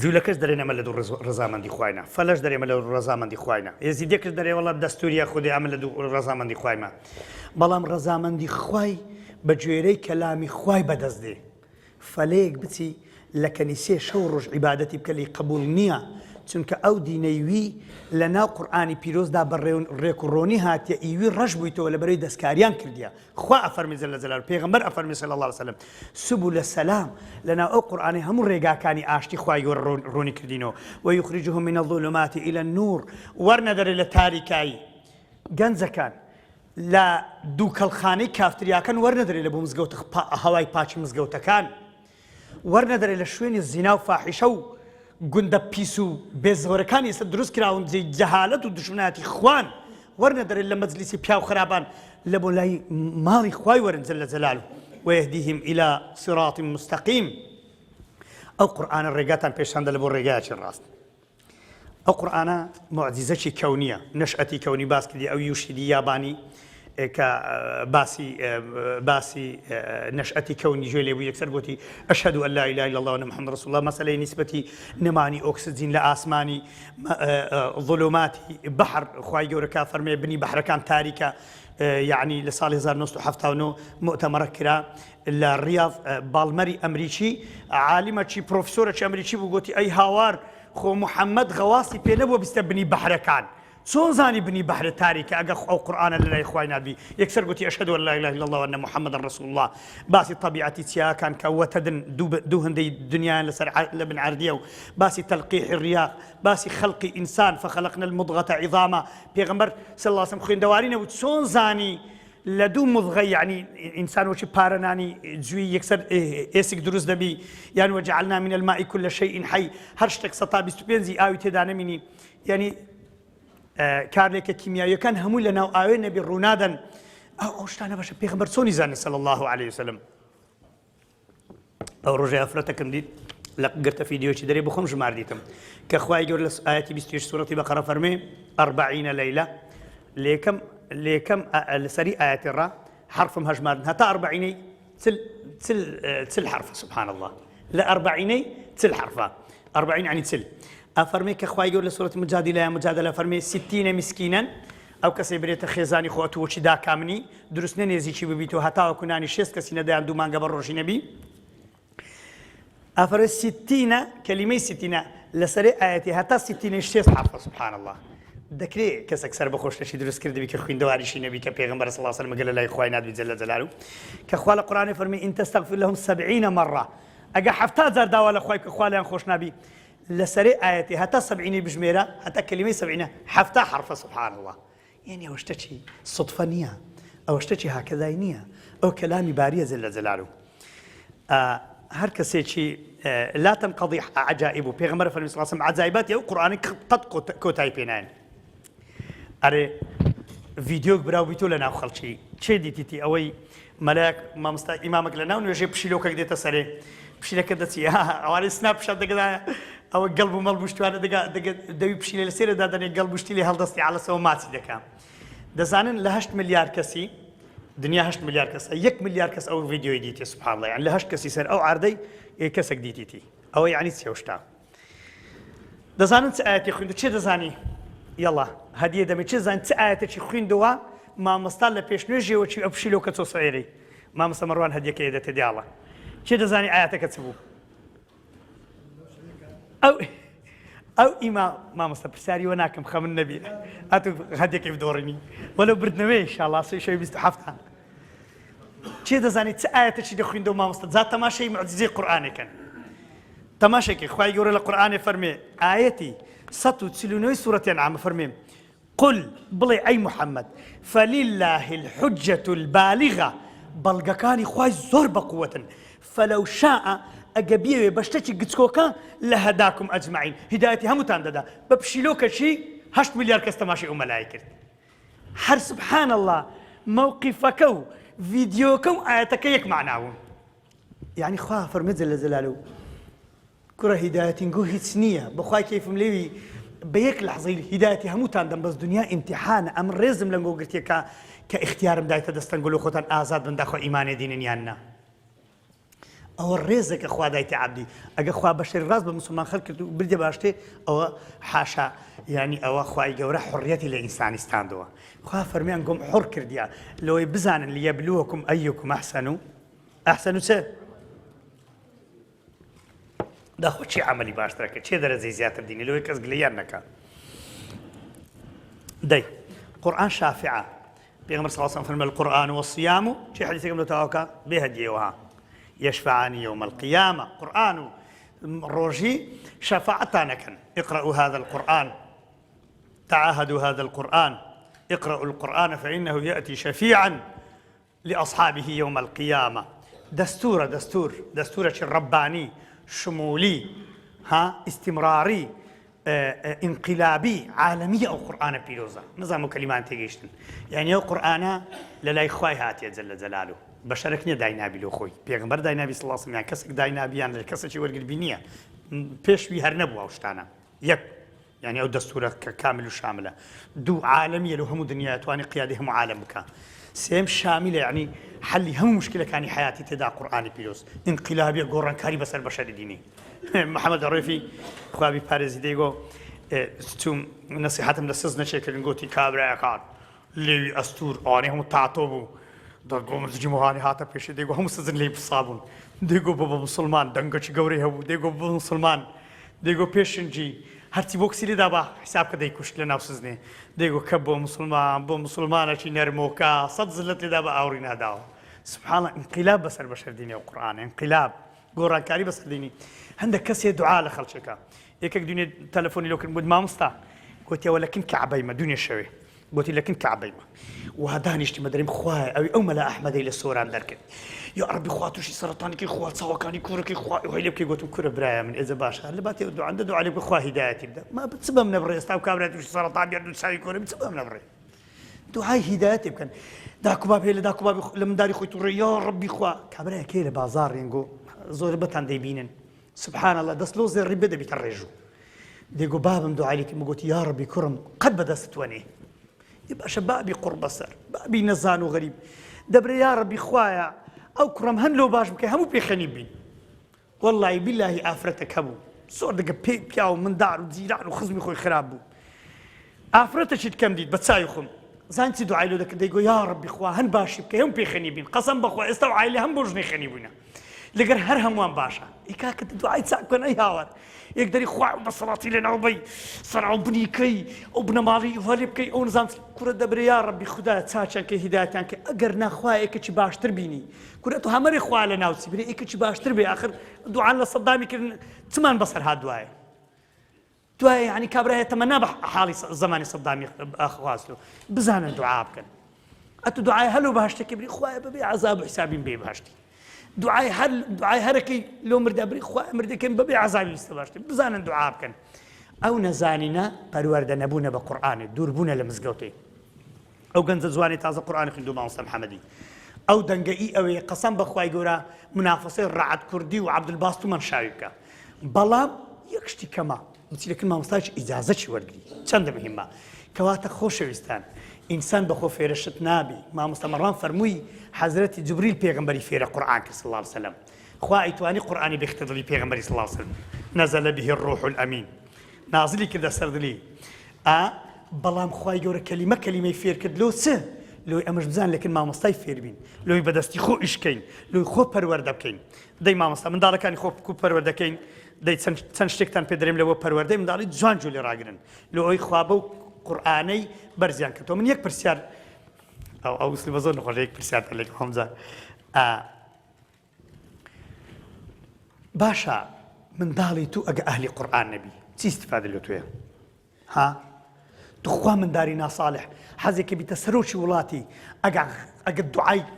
جوولەکەش دەرێن ئەمە لە دوو ڕەزامەندی خواینا فەلەش دەرێمە لە ڕەزامەندی خواینا یەزیدێکش دەرێ وەڵام دەستوریە خودی ئەمە لە دوو ڕەزامەندی خوایمە بەڵام ڕەزامەندی خوای بە گوێرەی کەلامی خوای بەدەست دێ فەلەیەک بچی لە کەنیسێ شەو ڕۆژ عیبادەتی بکە لێی قبول نییە چونکە ئەو دینەیوی لە ناو قورئانی پیرۆزدا بە ڕێکوڕۆنی هاتیە ئیوی ڕەش بوویتەوە لەبەرەوەی دەستکاریان کردیە خوا ئەفەرمی جەلە جەلالوهو پێغەمبەر ئەفەرمی صلی الله عليه وسلم سبل السلام لەناو ئەو قورئانی هەموو ڕێگاکانی ئاشتی خوای گەورە ڕوونی کردینەوە ويخرجهم من الظلمات إلى النور وەرنەدەرێ لە تاریکایی گەنجەکان لە دووکەڵخانەی کافتریاکان وەرنەدەرێ لە بۆ مزگەوت هەوای پاچی مزگەوتەکان وەرنەدەرێ لە شوێنی زینا و فاحیشە و گوندە پیس و بێزۆرەکانی ئێستا دروست کراون جەهالەت و دژمنایەتی خوان وەرنەدەرێت لە مەجلیسی پیا و خراپان لە بۆ لای ماڵی خوای وەرن جەلە جەلالوهو ويهديهم إلى صراط مستقيم ئەو قورئانە ڕێگاتان پێشاندە لە بۆ ڕێگایەکی ڕاست ئەو قورئانە معجزەکی کەونیە نەشئەتی کەونی باس کردی ئەو یوشیدی یابانی کە باسی نەشئەتی کەونی گوێ لێبوو یەکسەر گوتی ئەشهەدو ئەن لا إله إلا الله وأن محمد رسول الله مەسەلەی نیسبەتی نەمانی ئۆکسجین لە ئاسمانی ظلوماتی بەحر خوای گەورە کا فەرمێ بنی بەحرەکان تاریکە یعنی لە ساڵی 1979 مؤتەمەرە کرا لە ڕیاض باڵمەری ئەمریکی عالیمەکی پرۆفسۆرێکی ئەمریکی بوو گوتی ئەی هاوار خۆ محەممەد غەواسی پێ نەبووە بیستە بنی بەحرەکان چۆن زانی بنی بەحرە تاریکە ئەگە ئەو قورئانە لە لای خوای نابی یەکسەر گوتی ئەشهەدو ئەن لا إله إلا الله وأن محمد رسول الله باسی طبیعەتی چیاکان کە وەتەدن دوو هەندەی دنیایان لەسەر لە بن عەردیە و باسی تەلقیح الریاح باسی خەڵقی ئینسان فخەلقنا المضغة عظاما پێغەمبەر صلی الله عليه وسلم خوێندەواری نەبوو چۆن زانی لە دوو مضغە یعنی ئینسان وەکی پارەنانی جووی یەکسەر ئێسک دروست دەبی یان وجعلنا من الماء كل شيء حي هەر شتێک 125 ئاوی تێدا نەمینی یعنی کارلێکە کیمیاویەکان هەمووی لە ناو ئاوێ نەبی ڕوونادەن ئەو شتانە بەشە پێغەمبەر چۆنی زانی صلی الله عليه وسلم ئەو ڕۆژەی ئەفرەتەکەم دیت لە گرتە ڤیدیۆکی دەرێ بۆ خۆم ژماردیتم کە خوای گەورە لە ئایەتی 28 سوورەتی بەقەرە فەرمێ 40 لەیلە لێکەم لەسەری ئایەتی ڕا حرفم هەژماردن هەتا 40 چل حرفە سبحان الله لە 40 چل حرفە 40 يعني چل ئەفەرمێ کە خوای گەورە لە سوورەتی مجادلە فەرمێ 60 مسکینەن ئەو کەسێ برێتە خێزانی خۆتوەکی داکامنی دروست نێزیکی ببیتەوە هەتاوەکو نانی 6 کەسی نەدایان دوو مانگە بە ڕۆژی نەبی ئەفەرمێ 60 کەلیمەی 60 لەسەرێ ئایەتی هەتا 60 6 حرفە سبحان الله دەکرێت کەسێک سەر بە خۆشتەشی دروست کردبی کە خوێندەواریشی نەبی کە پێغەمبەر صلی الله علیه و سلم گەلە لای خوای نادوی جەل جەلاله کە خوا لە قورئانی فەرمی ئین تەستەغفر لەهم 70 مرة ئەگە 70 داوا لە خوای کە خوا لەیان خۆش نابی لەسەرەی ئاەتی هەتا 70 بژمێرە هەتا کەلیمەی 70 70 حرفە سبحان الله یعنی ئەوە شتێکی صدفە نییە ئەوە شتێکی هاکەدای نییە ئەو کەلامی باریە جەل جەلاله هەر کەسێکی لا تنقضي عجائب پێغەمبەر فەرمی صلی الله علیه و سلم عجایباتی ئەو قورئانی قەت کۆتایی پێ نایەن ئەرێ ڤیدیۆک براو بیتۆ لە ناو خەڵکی چێ دیتیتی ئەوەی مەلایەک مامۆستا ئیمامێک لە ناو نوێژەی پشیلۆکەک دێتە سەرێ پشیلەکە دەچی ئەوانەی سناپ شات دەگەدایە ئەوە گەڵب و مەڵ بوشتوانە دەوی پشیلە لە سێرەدا دەنێ گەڵ بوشتی لێ هەڵدەستی عەلەسەوە ماچی دەکا دەزانن لە 8 ملیار کەسی دنیا 8 ملیار کەسە 1 ملیار کەس ئەو ڤیدیۆی دیتی سبحان الله یعنی لە 8 کەسی سەر ئەو عاردەی کەسێک دیتیتی ئەوە یعنی چێشتا دەزانن چ ئاەتی خوێند و چێ دەزانی یەڵا هەدیە دەمێت چێ زانین چ ئاەتێکی خوێندەوە مامۆستا لە پێشنوێژیەوە چی ئەو پشیلۆکە چۆ سەعێرەی مامۆستا مەڕوان هەدیەکە دەتێ دیاڵە چێ دەزانی ئاەتەکە چ بوو ئەو ئیما مامۆستا پرسیاریوە ناکەم خەمن نەبی ئەتو هەدیەکەی بدۆڕینی وەلەو بردنەوەی ئینشاءالله 327 چێ دەزانیت چ ئاەتێکی دەخوێندەوە مامۆستا جا تەماشای موعجزەی قورئانەکەن تەماشێکی خوای گەورە لە قورئانێ فەرمێ ئاەتی 149 سورەتی ئەنعام فەرمێ قل بڵێ ئەی محەممەد فەلیلله الحجة البالغة بەڵگەکانی خوای زۆر بەقووەتن فەلەو شاء ئەگە بیەوێ بە شتێکی گچکۆکە لە هەداکم ئەجمعین هیدایەتی هەمووتان دەدا بە پشیلۆکەشی 8 ملیار کەس تەماشای ئەو مەلایە کرد هەر سبحان الله موقفەکە و ڤیدیۆکە و ئاەتەکە یەک معناون یعنی خوا فەرمێ جەل جەلاله کوڕە هیدایەتینگۆ هیچ نییە بەخوای کەیفم لێوی بە یەک لەحظەی هیدایەتی هەمووتان دەم بەس دنیا ئیمتیحانە ئەم ڕێزم لەنگۆ گرتیەکە کە اختیارم دایتە دەستەنگۆ لە خۆتان ئازاد بن داخوا ئیمانێ دینن یان نا ئەوە ڕێزێکە خوا دایتە عەبدی ئەگە خوا بەشەری ڕاست بە مسلمان خەڵک کرد و بردێ باشتێ ئەوە حاشا یعنی ئەوە خوای گەورە حڕیەتی لە ئینسانیستاندەوە خوا فەرمیان گۆم حڕ کردیە لەوەی بزانن لیەبلووەکم ئەیوکم ئەحسەن چێ داخۆ چی عملی باشترەکە چێ دەرەجەی زیاتر دینی لەوەی کەس گلەیان نەکات دەی قورئان شافعە پێغەمبەر صلی الله علیه و سلم فەرمێ القورئان والصيام چی حەدیثێکم لە تەواوکە بێ هەدیەوە يشفعان يوم القيامة قرآن روجي شفاعتانك اقرأوا هذا القرآن تعاهدوا هذا القرآن اقرأوا القرآن فإنه يأتي شفيعا لأصحابه يوم القيامة دستورة الرباني شمولي استمراري انقلابي عالمية أو قرآن بيروزا نظام كلمات تيجيشتن يعني قرآن للا إخوائي هاتي جل جلاله بەشەرێک نییە داینابی لۆ خۆی پێغەمبەر داینابی صلی الله علیه و سلم یان کەسێک داینابییان لە کەسێکی وەرگربی نییە پێشوی هەر نەبوو ئەو شتانە یەک یعنی ئەو دەستورە کە کامل و شاملە دوو عالەمیە لە هەموو دنیا توانی قیادی هەموو عالەم بکە سێم شامیلە یعنی حەلی هەموو مشکلەکانی حیاتی تێدا قورئانی پیرۆز ئینقلابیە گۆڕانکاری بەسەر بەشەری دینی محەممەد ڕێفی خوابی پارێزی دەیگۆ چوم نەسیحەتم لە سز نەچێکردن گوتی کابرایەکان لێوی ئەستور ئەوانەی هەموو تاتۆ بوو دەگۆ مرجی موهانی هاتە پێشی دەیگۆ هەموو سزن لێی پسابوون دەیگۆ بۆ بە مسلمان دەنگەکی گەورەی هەبوو دەیگۆ بۆ مسلمان دەیگۆ پێشنجی هەرچی بۆ کسی لێدا بە حساب کە دەیکوشت لە ناو سزنێ دەیگۆ کە بۆ مسلمانێکی نەرمۆکە 100 زلت لێدا بە ئاوری ناداوە سبحان الله انقلاب بەسەر بەشەردینی ئەو قورئانە انقلاب گۆڕانکاری بەسەر دینی هەندێک کەسێ دوعا لە خەڵکێکە یەکێک دوێنێ تەلەفۆنی لۆ کرد گوت مامۆستا گوتیەوە لەکن کەعبەیمە دوێنێ شەوێ قلت لكن كعبيمة وهدانيشتي مدريم خواه أو أملا أحمد إلى السوران دركت يا ربي خواتو شي سرطاني كي خوات سوا كاني كوركي خواه وهي لبكي قلت كورة برايا من إذا باشا اللي باتي ودو عنده دعاء لك خواه هدايتي بدا ما بتسبب من بري استاو كابرات وشي سرطان يردو تساوي كورة بتسبب من بري دعاء هدايتي بكن داكو باب هيلا داكو باب لمن داري خوي توري يا ربي خواه كابرايا كيلا بازار ينقو زور بتان ديبينن سبحان الله دسلو زي الربي دا بيترجو ديقو بابم دعاء لك قلت يا ربي كرم قد بدا ستوانيه يبقى شبابي قرب السر بابي نزان وغريب دبري يا ربي خوايا او كرم هن لو باش بكي همو بيخني بين والله بالله افرتك هبو صور دقه بياو من دار وزيران وخزمي خوي خرابو افرتك شد كم ديد بتسايخم زانتي دعاء له دك ديقو يا ربي خوا هن باش بكي هم بيخني بين قسم بخوا استو عائله هم بوجني خني بينا لەگەر هەر هەمووان باشە ئیکاکە دوعای چاکۆن ئەی هاوار یەکدەری خوا بەسەڵاتی لە ناوبەی سەرعاو بنیکەی ئەو بنەماڵی هەڵێ بکەی ئەو نزان کوورە دەبرێ یا ڕەبی خوددا چاچیان کە هیدایەتیان کە ئەگەر ناخوا یەکێکی باشتر بینی کورە تۆ هەمەری خوا لە ناوچی برێ یەکێکی باشتر بێ ئاخر دوعان لە سەدامی کردن چمان بەسەر هات دوایە یعنی کابرایە تەمەنا بە حاڵی زمانی سەدامی ئەخواستو بزانن دوعا بکەن ئەتو دوعای هەلو باشتێکی بری خوایە بەبێ عەزاب و حسابین بێ باشتی دوعای هەرەکەی لۆ مردە بری خوایە مردەکەن بەبێ عەزابی بیستە باشتی بزانن دوعا بکەن ئەو نەزانینە پەروەردە نەبوونە بە قورئانێ دووربوونە لە مزگەوتێ ئەو گەنجە جوانی تازە قورئانی خوێندووە مامۆستا محەممەدی ئەو دەنگەئی ئەوەیە قەسەم بەخوای گەورە منافەسەی ڕەعەت کوردی و عەبدولباست و منشاوی بکە بەڵام یەک شتی کەمە وچیلەکن مامۆستاش ئیجازەی وەرگری چەندە مهمە کەواتە خۆشەویستان ئینسان بەخۆ فێرەشت نابی مامۆستا مەڕوان فەرمووی حەزرەتی جوبریل پێغەمبەری فێرە قورئان کرد صلی الله علیه وسلم خوا ئەیتوانی قورئانی بێختە دڵی پێغەمبەری صلی الله علیه وسلم نەزەلە به الروح الأمین نازلی کردە سەر دڵی بەڵام خوای گەورە کەلیمەی فێر کرد لۆ چ لۆی ئەمەش بزان لەکن مامۆستای فێر بین لۆی بەدەستی خۆ ئیشکەین لۆی خۆ پەروەردە بکەین دەی مامۆستا منداڵەکانی خۆ پەروەردەکەین دەی چەند شتێکتان پێ دەرێم لەوە پەروەردەی منداڵی جوان جوڵی ڕاگرن لۆ ئەوی خوا بە و قورئانەی بەرزیان کردەوە من یەک پرسیار ئەو وسلی بە زۆر نەخۆشە یەک پرسیار لێک هەمجار باشە منداڵی تو ئەگە ئەهلی قورئان نەبی چی استیفادە لە توێ ها تخوا منداری ناساڵح حەزێکی بیتە سەرۆکی وڵاتی ئەگە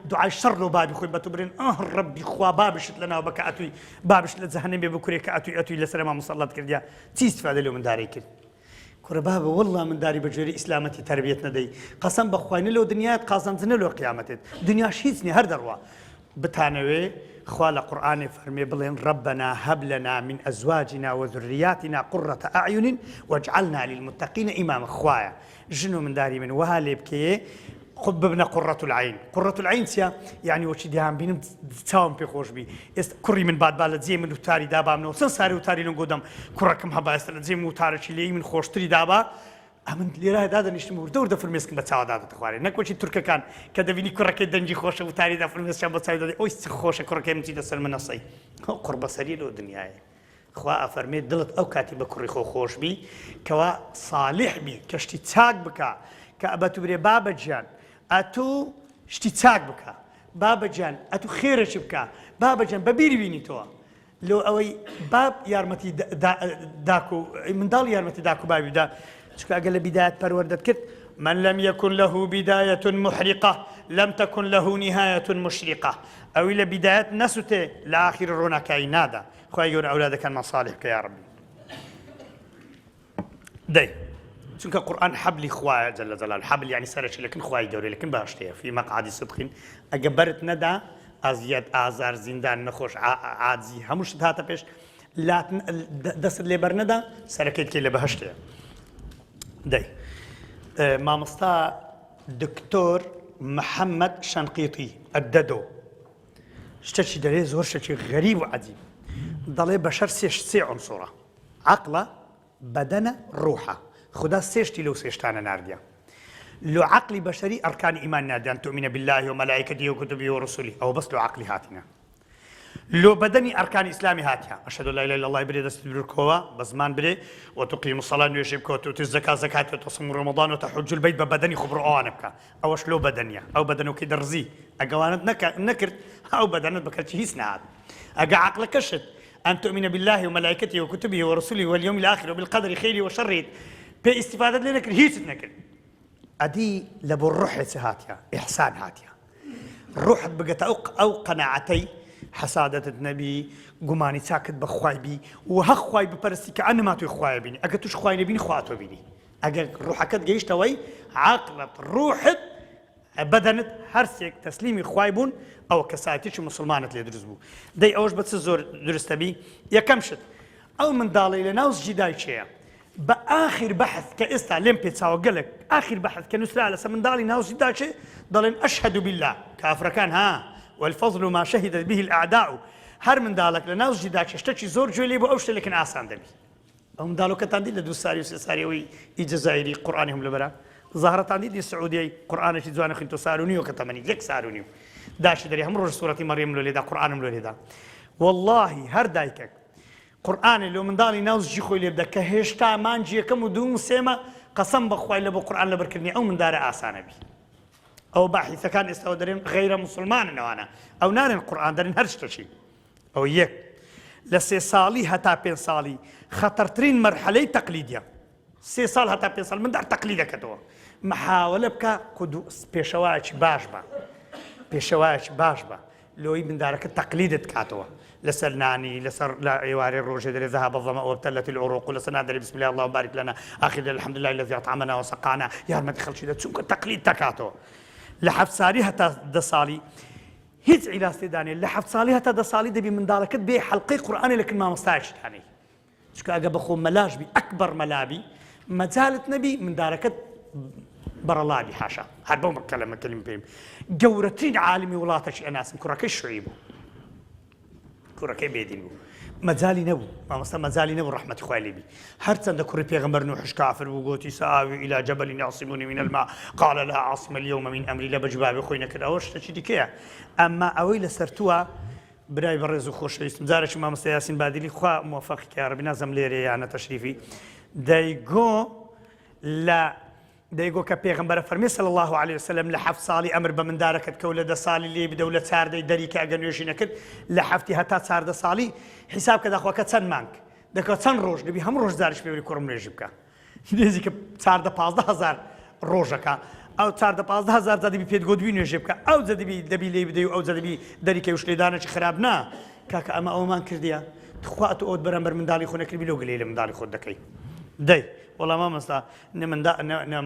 دوعای شەڕ لەو بابی خۆی بە تو برێن ڕەبی خوا بابشت لەناو بکە ئەتووی بابشت لە جەهەنەم بێ بکورێ کە ئەتووی لەسەرما مسەڵەت کردیا چی استیفادە لەو منداری کرد کوڕە بابە وەڵڵا منداری بەجێری ئیسلامەتی تەربیەت نەدەی قەسەم بەخوای لەو دنیات قازانجنە لەو قیامەتێت دنیاش هیچ نییە هەر دەڕوا بتانەوێ خوا لە قورئانێ فەرمێ بڵێن ربنا هب لنا من أزواجنا وذرياتنا قرة أعين واجعلنا للمتقين إماما خوایە ژن و منداری من وها لێ بکەیێ خود ببنە قڕەت العین قڕەت العین چیە یعنی وەچی دیان بینم چاوم پێ خۆش بی ئێستا کوڕی من بادبا لە جێ من وتاری دابامنەوە چەند ساری وتاری لەم گۆدەم کوڕەکەم هەبا ئێستا لە جێ وتارێکی لێی من خۆشتری دابا ئەمن لێرای دادەنیشتم وردە وردە فرمێسکم بە چاوەدا دەخوارێ نەک وەچی تورکەکان کە دەبینی کوڕەکەی دەنجی خۆشە وتاریدا فرمێسکیان بە چاوی دەدەی ئەوی چ خۆشە کوڕەکەی من چیتە سەر منەسەی قوربەسەری لەو دنیایە خوا ئەفەرمێت دڵت ئەو کاتی بە کوڕی خۆ خۆش بی کەوا ساڵح بی کە شتی چاک بکە کە ئەبەتو برێ بابەجیان ئەتوو شتی چاک بکە بابەجان ئەتوو خێرەشی بکە بابەجان بەبیری بینیتەوە لەو ئەوەی باب یارمەتی داکو منداڵ یارمەتی داکو باویدا چونکە ئەگەر لە بیدایەت پەروەردەت کرد من لم يكن له بداية محرقة لم تكن له نهاية مشرقة أو إلى بداية نسوته لآخر رونكاي نادا خواهي يقول أولادك كان مصالحك يا ربي داي چونکە قورئان حبلی خوایە جل جلاله حبل يعني سەرەکی لەکن خوای گەورەی لەکن باشتەیە في مەقعدی صدق ئەگە بەرت نەدا ئەزیەت ئازار زیندان نەخۆش عاجزی هەموو شت هاتە پێش دەست لێ بەر نەدا سەرەکەیت کەی لە بەهەشتەیە دەی مامۆستا دکتۆر محەممەد شەنقیطی ئەدەدۆ شتێکی دەرێ زۆر شتێکی غەریب و عەجیب دەڵێ بەشەر سێ عنسوڕە عەقڵە بەدەنە ڕوحە خدا سێشتی لەو سێشتانە ناردیە لۆ عەقلی بەشەری ئەرکانی ئیمان نادیان تؤمنە بالله ومەلائکەته وکتبه ورسله ئەو بەس لۆ عەقلی هاتینە لۆ بەدەنی ئەرکانی ئیسلامی هاتیە ئەشهەدو لا إله إلا الله برێ دەستی بکەوە بە زمان برێ وتقیم الصلاة نوێژی بکەوە وتؤتی الزەکات زەکات وتصوم رمضان وتحج البیت بە بەدەنی خۆ بڕۆ ئەوانە بکە ئەوەش لۆ بەدەنیە ئەو بەدەنەوەکەی دەڕزی ئەگەوانت نەکرد ئەو بەدەنت بەکەرچی هیچ نهات ئەگە عەقلەکەشت أن تؤمن بالله وملائكته وكتبه ورسله واليوم الآخر وبالقدر خيره وشره باستفادة لنا كر هيك نكر أدي لبو الروح هاتيا إحسان هاتيا الروح بقت أو قناعتي حسادة النبي قماني ساكت بخواي بي وهخواي ببرستي كأنه ما توي خواي بيني أجتوش خواي نبيني خواتو بيني أجت روحك جيش توي عقلت روحت بدنت هرسيك تسليمي خوايبون أو كساتيش مسلمانة اللي درزبو داي أوش بس الزور درستبي يا كمشت أو من دالي لناوس جداي شيء بآخر بحث كإستا لمبيتس أو قلك آخر بحث كنسلا على سمن دالي ناوس جداي شيء ضلن أشهد بالله كأفركان ها والفضل ما شهدت به الأعداء هر من دالك لناوس جداي شيء اشتكي زور جولي بو أوش لكن آسان دبي أو من دالو كتاندي لدو ساري وساري وي إجزائري قرآنهم لبرا ظهرت عندي دي السعودية قرآن شي زوان خنتو ساروني وكتمني لك ساروني داش دري هم روج سورة مريم لوليدا قرآن لوليدا والله هەر دایکێک قورئانی لۆ منداڵی ناوزجی خۆی لێ بدە کە هێشتا مانجی یەکەم و دووم سێمە قەسەم بەخوای لە بۆ قورئان لەبەرکردنی ئەو مندارە ئاسانە بی. ئەو باحیثەکان ئێستاوە دەرێن غەیرە موسڵمانن ئەوانە، ئەو نارێن قورئان دەرێن هەر شتێکی. ئەو یەک لە 3 ساڵی هەتا 5 ساڵی خەتەرترین مەرحەلەی تەقلیدیە. 3 ساڵ هەتا 5 ساڵ منداڵ تەقلید دەکەتەوە. محاولە بکە پێشەوایەکی باش بە، پێشەوایەکی باش بە لۆی مندارەکە تەقلیدت کاتەوە لەسەر نانی، لەسەر ئێوارەی ڕۆژێ دەرێ ذهب الظمأ وابتلت العروق، لەسەر نادەرێ بسم الله اللهم بارك لنا آخر الحمد لله الذي أطعمنا وسقانا یارمەتی خەڵکی دەد چونکە تەقلید دەکاتەوە. لە 7 ساڵی هەتا 10 ساڵی هیچ عیلاج تێدانێ، لە 7 ساڵی هەتا 10 ساڵی دەبی منداڵەکەت بێ حەڵقەی قورئانی لەکن مامۆستایەکی دانەی، چونکە ئەگە بەخۆ مەلاش بی ئەکبەر مەلابی مەجالت نەبی مندارەکەت بەرەڵابی حاشا. هەر بەو کەلمە پێم گەورەترین عالمی وڵاتەشی ئەناسم کوڕەکەی شوێی بوو، کوڕەکەی بێدین بوو، مەجالی نەبوو، مامۆستا مەجالی نەبوو ڕەحمەتی خوای لێ بی. هەرچەندە کوڕی پێغەمبەر نوحش کافر بوو گوتی سآوی إلى جبل يعصمني من الماء قال لا عاصم اليوم من أمر الله بجبابی خۆی نەکرد. ئەوە شتێکی دیکەیە، ئەمما ئەوەی لەسەر تووە برای بەڕێز و خۆشەویستم جارێکی مامۆستا یاسین بادیلی خوا موفەقی یا ڕەبی نازەم لێرە یانە تەشریفی دەیگۆ کە پێغەمبەر فەرمی صلی الله عليه وسلم لە 7 ساڵی ئەمر بە مندارەکەت کە و لە 10 ساڵی لێ بدە و لە 4 دەری کە ئەگەر نوێژی نەکرد لە 7 هەتا 14 ساڵی حیساب کە داخواکە چەند مانگ دەکەوە چەند ڕۆژ دەبی هەموو ڕۆژ زارش پێوری کوڕم نوێژی بکە نێزیکە 14-15 هەزار ڕۆژەکە ئەو 14-15 هەزار جا دەبی پێت گۆدوی نوێژێ بکە ئەو جا دەبی لێ بدەی و ئەو جا دەبی دەری کە وش لێدانێکی خراپ نا کاکە ئەمە ئەومان کردیە تخوا تۆ ئەوت بەرامبەر منداڵی خۆ نەکردبی لەو گلەی لە منداڵی خۆت دەکەی دەی وەڵام مامۆستا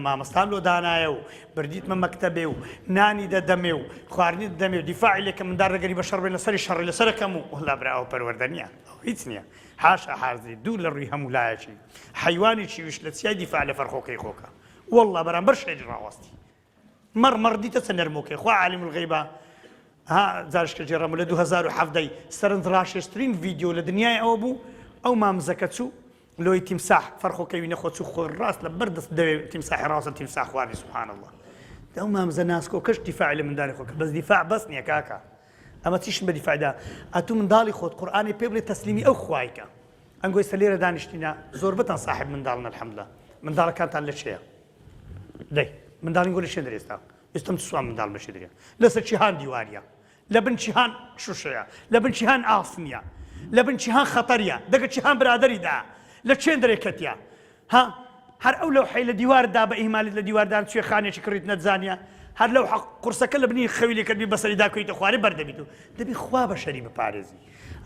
مامۆستان لۆ دانایە و بردیتمە مەکتەبێ و نانی دەدەمێ و خواردنی دەمێ و دیفاعی لێکە منداڵ دەگەری بە شەڕ بێ لەسەری شەڕی لەسەرەکەم و وەڵا برا ئەو پەروەردە نییە ئەو هیچ نییە حاشا حازی دوور لە ڕووی هەموو لایەکی حەیوانی چیویش لە چیای دیفاع لە فەرخۆکەی خۆکە وەڵا بەرامبەر شێری ڕاوەستی مەڕدیتە چە نەرمۆکەی خوا عالیم الغەیبە ها زارشکە جێڕەمە لە 2017 سەرنجڕاشێشترین ڤیدیۆ لە دنیای ئەوە بوو ئەو مامزەکە چوو لۆی تیمساح فەرخۆکەوی نەخۆ چوو خۆ ڕاست لە بەردەست دەوێ تیمساحی ڕاستە تیمساح خواری سبحان الله ئەو مامزە ناسکۆ کەش دیفاعی لە منداڵی خۆکە بەس دیفاع بەس نییە کاکە ئەمە چیشم بە دیفاعدا ئەتوو منداڵی خۆت قورئانی پێ بڵێ تەسلیمی ئەو خوایکە ئەنگۆی سە لێرە دانیشتینە زۆر بتان صاحب منداڵن الحەمدلله منداڵەکانتان لە چێیە دەی منداڵین گۆ لە شێ دەرێستا ئێستم سوان منداڵ بەشی دەرێ لەسەر چیهان دیواریە لە بن چیهان شوشەیە لە بن چیهان ئاسمیە لە بن چیهان خەتەریە دەگە چیهان برادەریدا لە چێن دەرێکەتیە ها هەر ئەو لەو حەی لە دیواردا بە ئیهمالیت لە دیواردان کوێ خانێکی کڕیت نەتزانیە هەر لەو قورسەکە لە بنی خەوی لێکردبی بەسەری داکەیتە خوارێ بەردەبیت و دەبی خوا بە شەری بپارێزی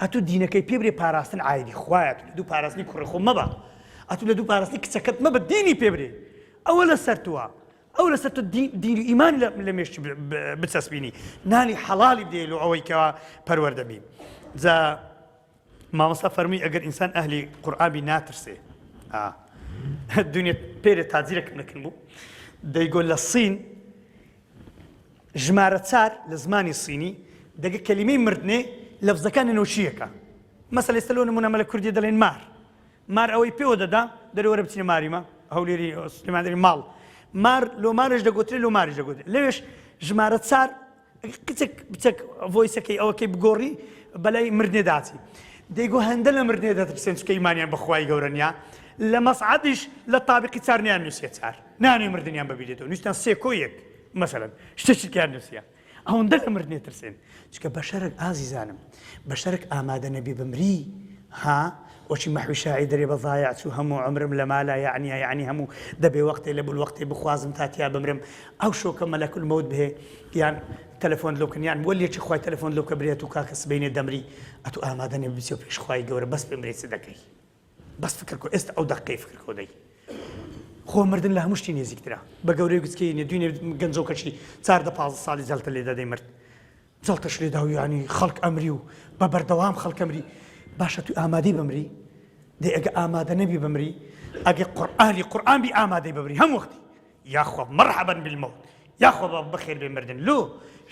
ئەتوو دینەکەی پێ برێ پاراستن ئایدی خوایە لە دوو پاراستنی کوڕی خۆ مەبە ئەتوو لە دوو پاراستنی کچەکەت مەبە دینی پێ برێ ئەوە لەسەر تووە ئەو لەسەر تۆ دین و ئیمانی لە مێشتی بچەسبینی نانی حەڵالی بدێ لە ئەوەی کەوا پەروەردەبی جا مامۆستا فەرمووی ئەگەر ئینسان ئەهلی قورئانی ناترسێ دنیا پێرە تاجیرێکم نەکردن بوو دەیگۆ لە سین ژمارە 4 لە زمانی سینی دەگە کەلیمەی مردنێ لەفزەکان نەوشیەکە مەسەلەی ئێستا لۆ نمونەمە لە کوردی دەڵێن مار ئەوەی پێوە دەدا دەرێ وەرە بچینە ماریمە هەولێری سلێماندەری ماڵ مار لۆ مارش دەگوترێ لۆ ماریش دەگوترێ لەوێش ژمارە 4 کچێک بچەک ڤۆیسەکەی ئەوەکەی بگۆڕی بەلای مردنێ داچی دەیگۆ هەندە لە مردنێ دەترسێن چکە ئیمانیان بەخوای گەورە نییە لە مەسعەدیش لە تابقی 4 نیان نووسێ 4 نانوێ مردنیان ببینێتەوە نووسیان 3 کۆ 1 مەسەلەن شتێکیان نووسیە ئەوەندە لە مردنێ ترسێن چکە بەشەرێک ئازیزانم بەشەرێک ئامادە نەبی بمری ها وشي محوي شاعي دري بضايع شو همو عمرم لما لا يعني همو دبي وقتي لبو الوقت بخوازم تاتيا بمرم او شو كملك الموت به يعني تلفون لو كان يعني مولي شي خوي تلفون لو كبريتو كاكس بين دمري اتو امادني بيسيو فيش خوي جور بس بمري صدقي بس فكركو است او دقيق فكركو دي خو مردن لها مشتي نزيك ترى بقوري قسكي الدنيا جنزوكا شي صار ده 15 سال زلت اللي داي مرت زلت شري داو يعني خلق امري وببردوام خلق امري باشە تو ئامادەی بمری دەی ئەگە ئامادە نەبی بمری ئەگە قورئان بی ئامادەی ببری هەموو وەختی یاخوا مەرحەبا بالمەوت یاخوا بەخێر بێ مردن لۆ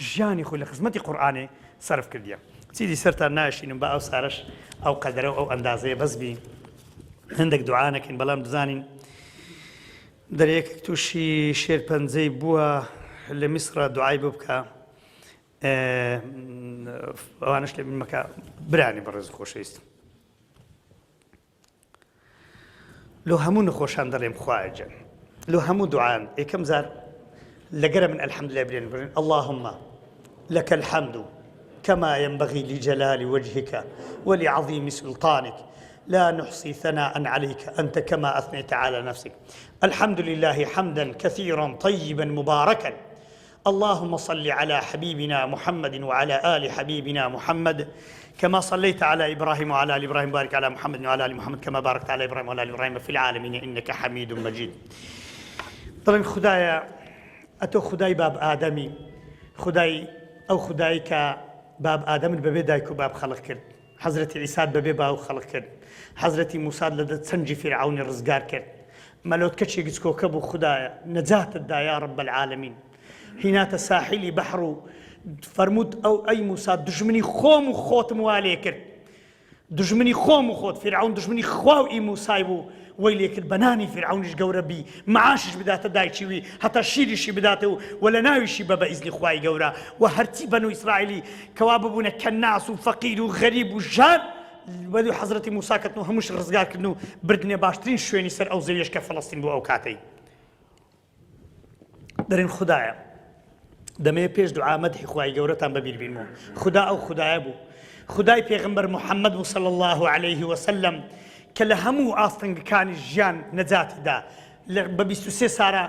ژیانی خۆی لە خزمەتی قورئانێ سەرف کردیە چیدی سەرتان ناشینم بە ئەو سارەش ئەو قەدەرە و ئەو ئەندازەیە بەس بی هەندێک دوعا نەکەین بەڵام بزانین دەرەیەکێک تووشی شێرپەنجەی بووە لە میسرە دوعای بۆ بکە ئەوانش لێ مەکە برانی بەڕێز خۆشەویست لۆ هەموو نەخۆشان دەڵێم خوایە جەن لۆ هەموو دوعایان یەکەم جار لەگەرە من الحەمدولله بڵێن بڕێن اللهم لك الحمد كما ينبغي لجلال وجهك ولعظيم سلطانك لا نحصي ثناء عليك أنت كما أثنيت على نفسك الحمد لله حمدا كثيرا طيبا مباركا اللهم صل على حبيبنا محمد وعلى آل حبيبنا محمد كما صليت على إبراهيم وعلى آل إبراهيم بارك على محمد وعلى آل محمد كما باركت على إبراهيم وعلى آل إبراهيم في العالمين إنك حميد مجيد طبعا خدايا أتو خداي باب آدمي خداي أو خداي كباب آدم ببي دايكو باب خلق كرد حضرة عيسى ببي باب خلق كرد حضرة موسى لدى سنجي فرعون الرزقار كرد ملوت كتشي قسكو كبو خدايا نجاة الدا يا رب العالمين هنات ساحلي بحر فرمود أو أي موسى دجمني خوم وخوت موالي كرد دجمني خوم وخوت فرعون دجمني خواو إي موسى بو ويلي كرد بناني فرعونش قورة بي معاشش بداته دايتشوي حتى شيريشي بداته ولا ناويشي بابا إزلي خواي قورة وهرتي بنو إسرائيلي كواببونا كالناس وفقير وغريب وجان ودو حضرة موسى كتنو هموش الرزقار كتنو بردني باشترين شويني سر أو زويش كفلسطين بو أو كاتي درين خدايا دەمەیە پێش دوعا مەدحی خوای گەورەتان بەبیر بینمەوە خدا ئەو خدایە بوو خدای پێغەمبەر محەممەد بوو صلی الله عليه وسلم کە لە هەموو ئاستەنگەکانی ژیان نەجاتیدا بە 23 سارە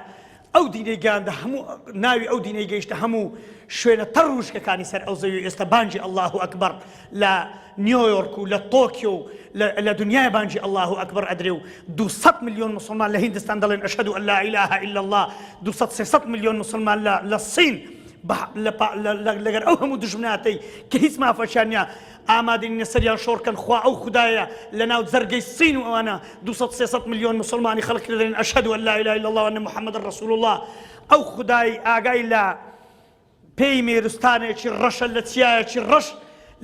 ئەو دینەی گەیاندە هەموو ناوی ئەو دینەی گەیشتە هەموو شوێنە تەڕوشکەکانی سەر ئەو زەوی ئێستا بانجی الله ئەکبەر لە نیویۆرک و لە تۆکیۆ لە دنیای بانجی الله ئەکبەر ئەدرێ و 200 ملیۆن مسلمان لە هیندستان دەڵێن ئەشهەدو ئەن لا ئیلاهە ئیلا الله 200-300 ملیۆن مسلمان لە سین لەگەر ئەو هەموو دژمناتەی کە هیچ مافەشیان نییە ئامادەنینە سەریان شۆڕکەن خوا ئەو خوددایە لە ناو جەرگەی سین و ئەوانە 200-300 ملیۆن مسلمانی خەڵک دەڵێن ئەشهەدو ئەن لا ئیلاهە ئیلا الله وأن محەممەد ڕەسوول الله ئەو خودای ئاگای لە پێی مێروستانێکی ڕەشە لە چیایەکی ڕەش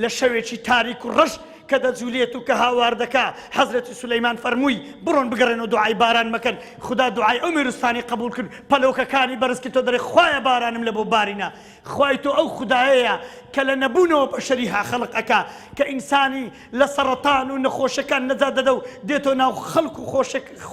لە شەوێکی تاریک و ڕەش کە دەجولێت و کە هاوار دەکا حەزرەتی سولەیمان فەرمووی بڕۆن بگەڕێن و دوعای باران مەکەن خدا دوعای ئەو مێروستانی قبول کرد پەلۆکەکانی بەرز کرد تۆ دەڵێ خوایە بارانم لە بۆ بارینە خوای تۆ ئەو خودایەیە کە لە نەبوونەوە بەشەریها خەڵق ئەکا کە ئینسانی لە سەرەتان و نەخۆشەکان نەجات دەدە و دێتۆ ناو خەڵک و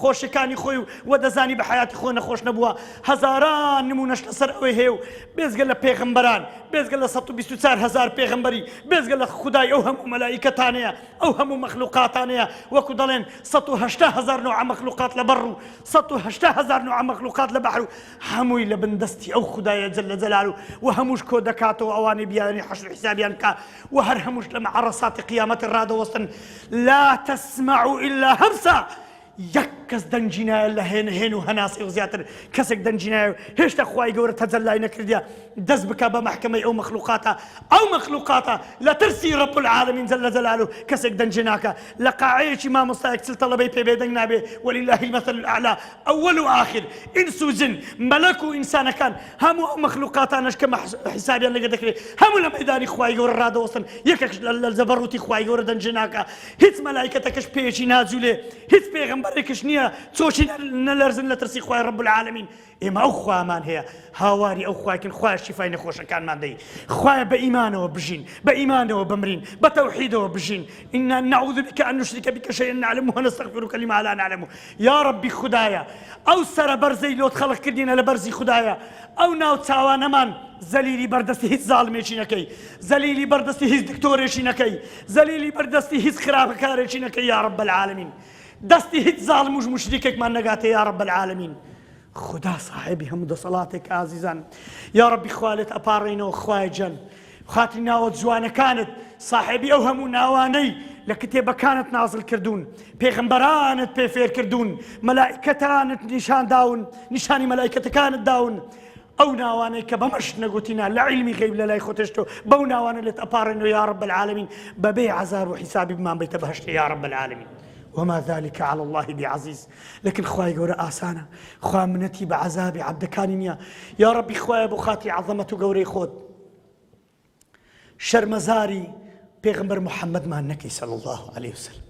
خۆشەکانی خۆی و دەزانی بە حیاتی خۆ نەخۆش نەبووە هەزاران نمونەش لەسەر ئەوەی هەیە و بێزگە لە پێغەمبەران بێزگە لە 124,000 پێغەمبەری بێزگە لە خودای ئەو هەموو مەلائیکەتانەیە ئەو هەموو مەخلوقاتانەیە وەکو دەڵێن 180,000 نوع مەخلوقات لە بەڕ و 180,000 نوع مەخلوقات لە بەحر و هەمووی لە بندستی ئەو خودایە جەل جەلالو و هەمووش کۆ دەکاتەوە ئەوانەی بیانی حەشر حسابیان کە و هەر هەمووش لە مەعەرەساتی قیامەت ڕادەوەستن لا تسمع إلا همسا یەک کەس دەنجینایە لە هێن و هەناسەی و زیاتر کەسێک دەنجینایە هێشتا خوای گەورە تەجەلای نەکردیە دەست بکە بە مەحکەمەی ئەو مەخلوقاتە لە ترسی ڕەب العالەمین جەل جەلالو کەسێک دەنجی ناکە لە قاعەیەکی مامۆستایەک چل تەڵەبەی پێ بێدەنگ نابێ وەلیلله المەثل الأعلى ئەوەل و ئاخر ئینس و جن مەلەک و ئینسانەکان هەموو ئەو مەخلوقاتانەش کە حسابیان لەگە دەکرێت هەموو لە مەیدانی خوای گەورە ڕادەوەستن یەکێک لە زەبەڕوتی خوای گەورە دەنجی ناکە هیچ مەلایکەتەکەش پێیەکی ناجوولێ هیچ پێغەمبەرێکش نییە چۆچی نەلەرزن لە ترسی خوای ڕەب العالەمین ئێمە ئەو خوامان هەیە هاواری ئەو خوایکن خوای شیفای نەخۆشەکانمان دەی خوایە بە ئیمانەوە بژین بە ئیمانەوە بمرین بە تەوحیدەوە بژین ئینا نەعوذ بک ئەن نشرک بک شەیئا نعلمه ونستغفرک لما لا نعلمه یا ڕەبی خودایە ئەو سەرە بەرزەی لۆت خەڵق کردینە لە بەرزی خودایە ئەو ناو چاوانەمان زەلیلی بەردەستی هیچ زاڵمێکی نەکەی زەلیلی بەردەستی هیچ دکتۆرێکی نەکەی زەلیلی بەردەستی هیچ خراپەکارێکی نەکەی یا ڕەب العالەمین دەستی هیچ زاڵم و مشریکێکمان نەگاتێ یا ڕەب العالەمین خدا صاحبی هەموو دەسەڵاتێک ئازیزان یا ڕەبی خوالت ئەپاڕێنەوە خوای جەل خاتری ناوە جوانەکانت صاحبی ئەو هەموو ناوانەی لە کتێبەکانت نازڵ کردوون پێغەمبەرانت پێ فێر کردوون مەلائیکەتانت نیشان داون نیشانی مەلائیکەتەکانت داون ئەو ناوانەی کە بەمەشت نەگوتینا لە عیلمی غەیب لە لای خۆتشتۆ بەو ناوانە لێت ئەپاڕێنەوە یا ڕەب العالەمین بەبێ عەزاب و حیسابی بمان بێتە بەهەشت یا ڕەب العالەمین وما ذلك على الله بعزيز لكن خواي قورة آسانة خوا منتي بعذاب عبدكانينيا يا ربي خواي أبو خاتي عظمته قوري خود شرمزاري پیغمبر محمد ما نكي صلى الله عليه وسلم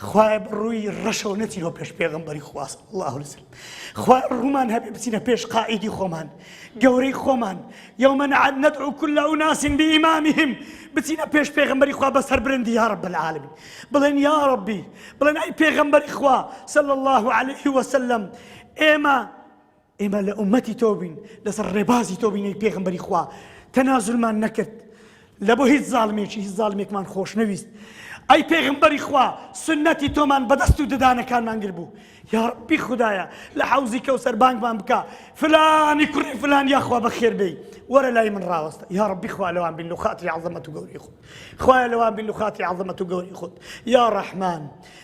خوای بڕووی ڕەشەوە نەچینەوە پێش پێغەمبەری خوا صلی الله عليه وسلم خوای ڕوومان هەبێ بچینە پێش قائیدی خۆمان گەورەی خۆمان یومە ندعو كل أناس بإمامهم بچینە پێش پێغەمبەری خوا بەسەر برندی یا رب العالمین بڵێن یا ربی بڵێن ئەی پێغەمبەری خوا صلی الله عليه وسلم ئێمە لە ئومەتی تۆ بین لەسەر ڕێبازی تۆ بین ئەی پێغەمبەری خوا تەنازولمان نەکرد لە بۆ هیچ زاڵمێکمان خۆش نەویست ئەی پێغەمبەری خوا سنەتی تۆمان بەدەست و ددانەکانمان گر بوو یا ربی خدایە لە حەوزی کەوسەر بانگمان بکە فلانی کوڕی فلان یاخوا بەخێر بێی وەرە لای من ڕاوەستە یا ربی خوا لەوان بین و خاتری عەظەمەت و گەوری خۆت خوایە لەوان بین و خاتری عەظەمەت و گەوری خۆت یا رەحمان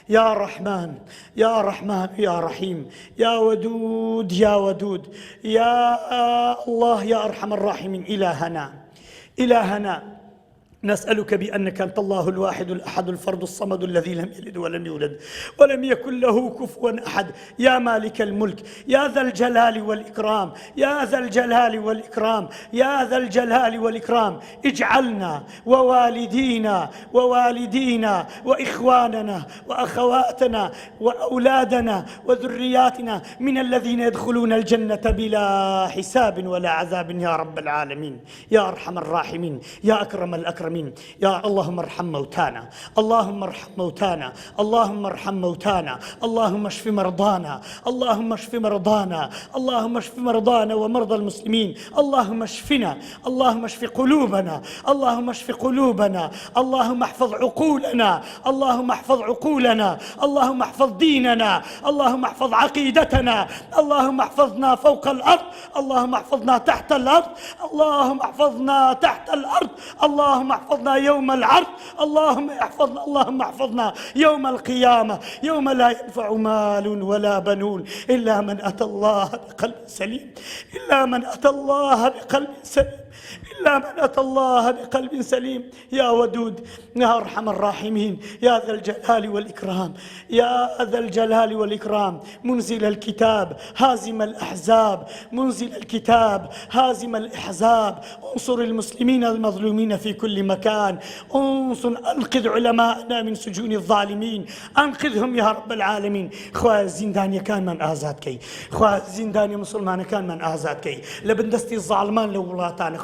يا رحمن يا رحمن يا رحيم يا ودود يا ودود يا الله يا أرحم الراحمين إلهنا نسألك بأنك أنت الله الواحد الأحد الفرد الصمد الذي لم يلد ولم يولد ولم يكن له كفوا أحد يا مالك الملك يا ذا الجلال والإكرام يا ذا الجلال والإكرام يا ذا الجلال والإكرام اجعلنا ووالدينا وإخواننا وأخواتنا وأولادنا وذرياتنا من الذين يدخلون الجنة بلا حساب ولا عذاب يا رب العالمين يا أرحم الراحمين يا أكرم الأكرمين يا اللهم ارحم موتانا اللهم ارحم موتانا اللهم ارحم موتانا اللهم اشف مرضانا اللهم اشف مرضانا اللهم اشف مرضانا ومرضى المسلمين اللهم اشفنا اللهم اشف قلوبنا اللهم اشف قلوبنا اللهم احفظ عقولنا اللهم احفظ عقولنا اللهم احفظ ديننا اللهم احفظ عقيدتنا اللهم احفظنا فوق الأرض اللهم احفظنا تحت الأرض اللهم احفظنا تحت الأرض اللهم احفظنا يوم العرض اللهم احفظنا يوم القيامة يوم لا ينفع مال ولا بنون إلا من أتى الله بقلب سليم يا ودود يا أرحم الراحمين يا ذا الجلال والإكرام يا ذا الجلال والإكرام منزل الكتاب هازم الأحزاب منزل الكتاب هازم الأحزاب انصر المسلمين المظلومين في كل مكان أنقذ علماءنا من سجون الظالمين أنقذهم يا رب العالمين خواه زندانيا كان من آزاد كي خواه زندانيا مسلمان كان من آزاد كي لبندستي الظالمان لولاتان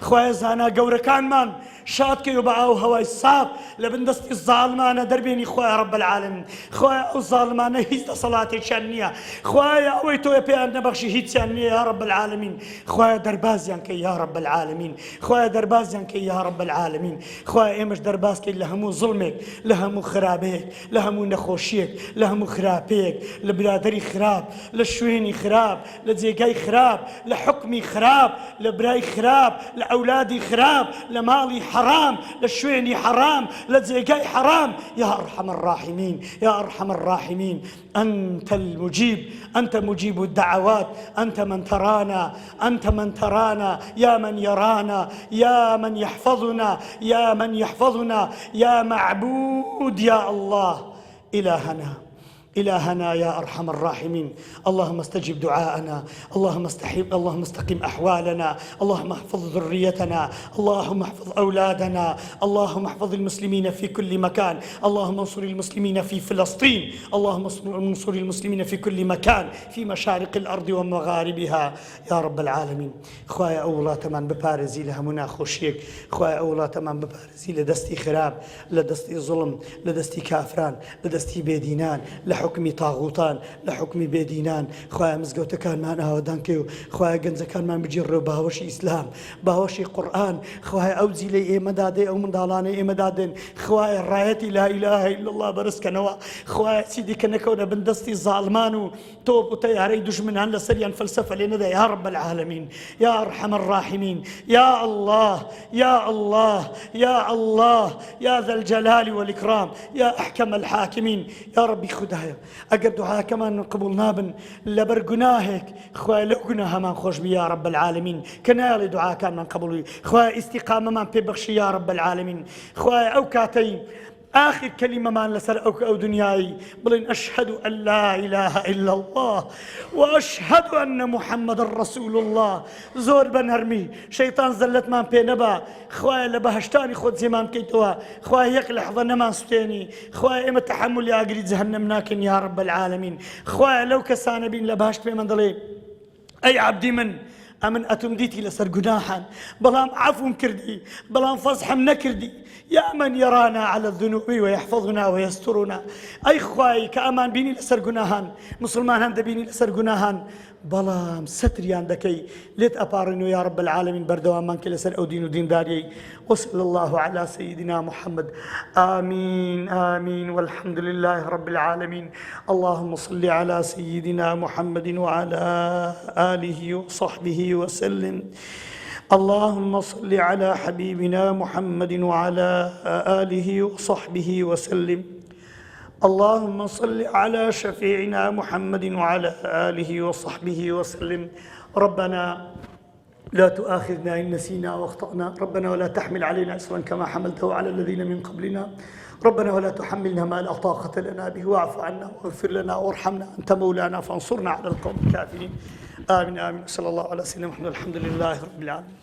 خواه زانا قورة كان من شاد كي وبعاو هواي صاب لبندستي الظالمان دربيني خواه رب العالمين خواه الظالمان هيز صلاة شانية خواه اويتو يا بيان نبخشي هيد شانية يا رب العالمين خواه دربازيان كي يا رب العالمين خواه دربازيان كي يا رب العالمين خواه ايمش درباز كي لهمو ظلمك لهمو خرابيك لهمو نخوشيك لهمو خرابيك لبرادري خراب لشويني خراب لزيقاي خراب لحكمي خراب لبراي خراب لأولادي خراب لمالي حرام لشويني حرام لزيقاي حرام يا أرحم الراحمين يا أرحم الراحمين أنت المجيب أنت مجيب الدعوات أنت من ترانا يا من يرانا يا من يحفظنا يا معبود يا الله إلهنا يا أرحم الراحمين اللهم استجب دعاءنا اللهم استقم أحوالنا اللهم احفظ ذريتنا اللهم احفظ أولادنا اللهم احفظ المسلمين في كل مكان اللهم انصر المسلمين في فلسطين اللهم انصر المسلمين في كل مكان في مشارق الأرض ومغاربها يا رب العالمين خوايا أولا تمان ببارزي لهمنا خوشيك خوايا أولا تمان ببارزي لدستي خراب لدستي ظلم لدستي كافران لدستي بيدينان لحكمي طاغوتان لحكمي بيدينان خوايا مزقوتكان مان آودانكيو خوايا گنجكان مان بجر باوشي إسلام باوشي قرآن خوايا أوزي لي إيما دادي أو من دالاني إيما دادين خوايا رايتي لا إله إلا الله برسكنوا خوايا سيدي كنكونا بندستي ظالمانو توب وتياري دجمنان لسريان فلسفة لنا يا رب العالمين يا أرحم الراحمين يا الله يا الله يا الله يا ذا الجلال والإكرام يا أحكم الحاكمين يا ربي خدايا أقر دعاء كمان قبولنا بن لبرقناهك خوايا لو قناها من خوش بي يا رب العالمين كنالي دعاء كان من قبولي خوايا استقامة من ببخشي يا رب العالمين خوايا أوكاتي آخر كلمة ما لسر أو دنياي بلين أشهد أن لا إله إلا الله وأشهد أن محمد رسول الله. زور بنرمي شيطان زلت ما بينبا خوايا لبهشتاني خود زمان كيتوا خوايا يك لحظة نما ستيني خوايا إما تحمل يا قريد جهنم ناكن يا رب العالمين. خوايا لو كسان بين لبهشت بمن ضلي أي عبدي من أمن أتمديتي لسر جناحا بلام عفو كردي بلام فصحم نكردي يا من يرانا على الذنوب ويحفظنا ويسترنا. أي خواي كأمان بيني لسر جناهان مسلمان هند بيني لسر جناهان بلام ستريان دكي ليت أبارنو يا رب العالمين بردوان مانك لسر أو دين ودين داري. وصلى الله على سيدنا محمد. آمين آمين والحمد لله رب العالمين. اللهم صل على سيدنا محمد وعلى آله وصحبه وسلم. اللهم صل على حبيبنا محمد وعلى آله وصحبه وسلم. اللهم صل على شفيعنا محمد وعلى آله وصحبه وسلم. ربنا لا تؤاخذنا إن نسينا واخطأنا. ربنا ولا تحمل علينا إصرا كما حملته على الذين من قبلنا. ربنا ولا تحملنا ما لا طاقة لنا به واعف عنا واغفر لنا وارحمنا أنت مولانا فانصرنا على القوم الكافرين. آمين آمين. صلى الله على سيدنا محمد. الحمد لله رب العالمين.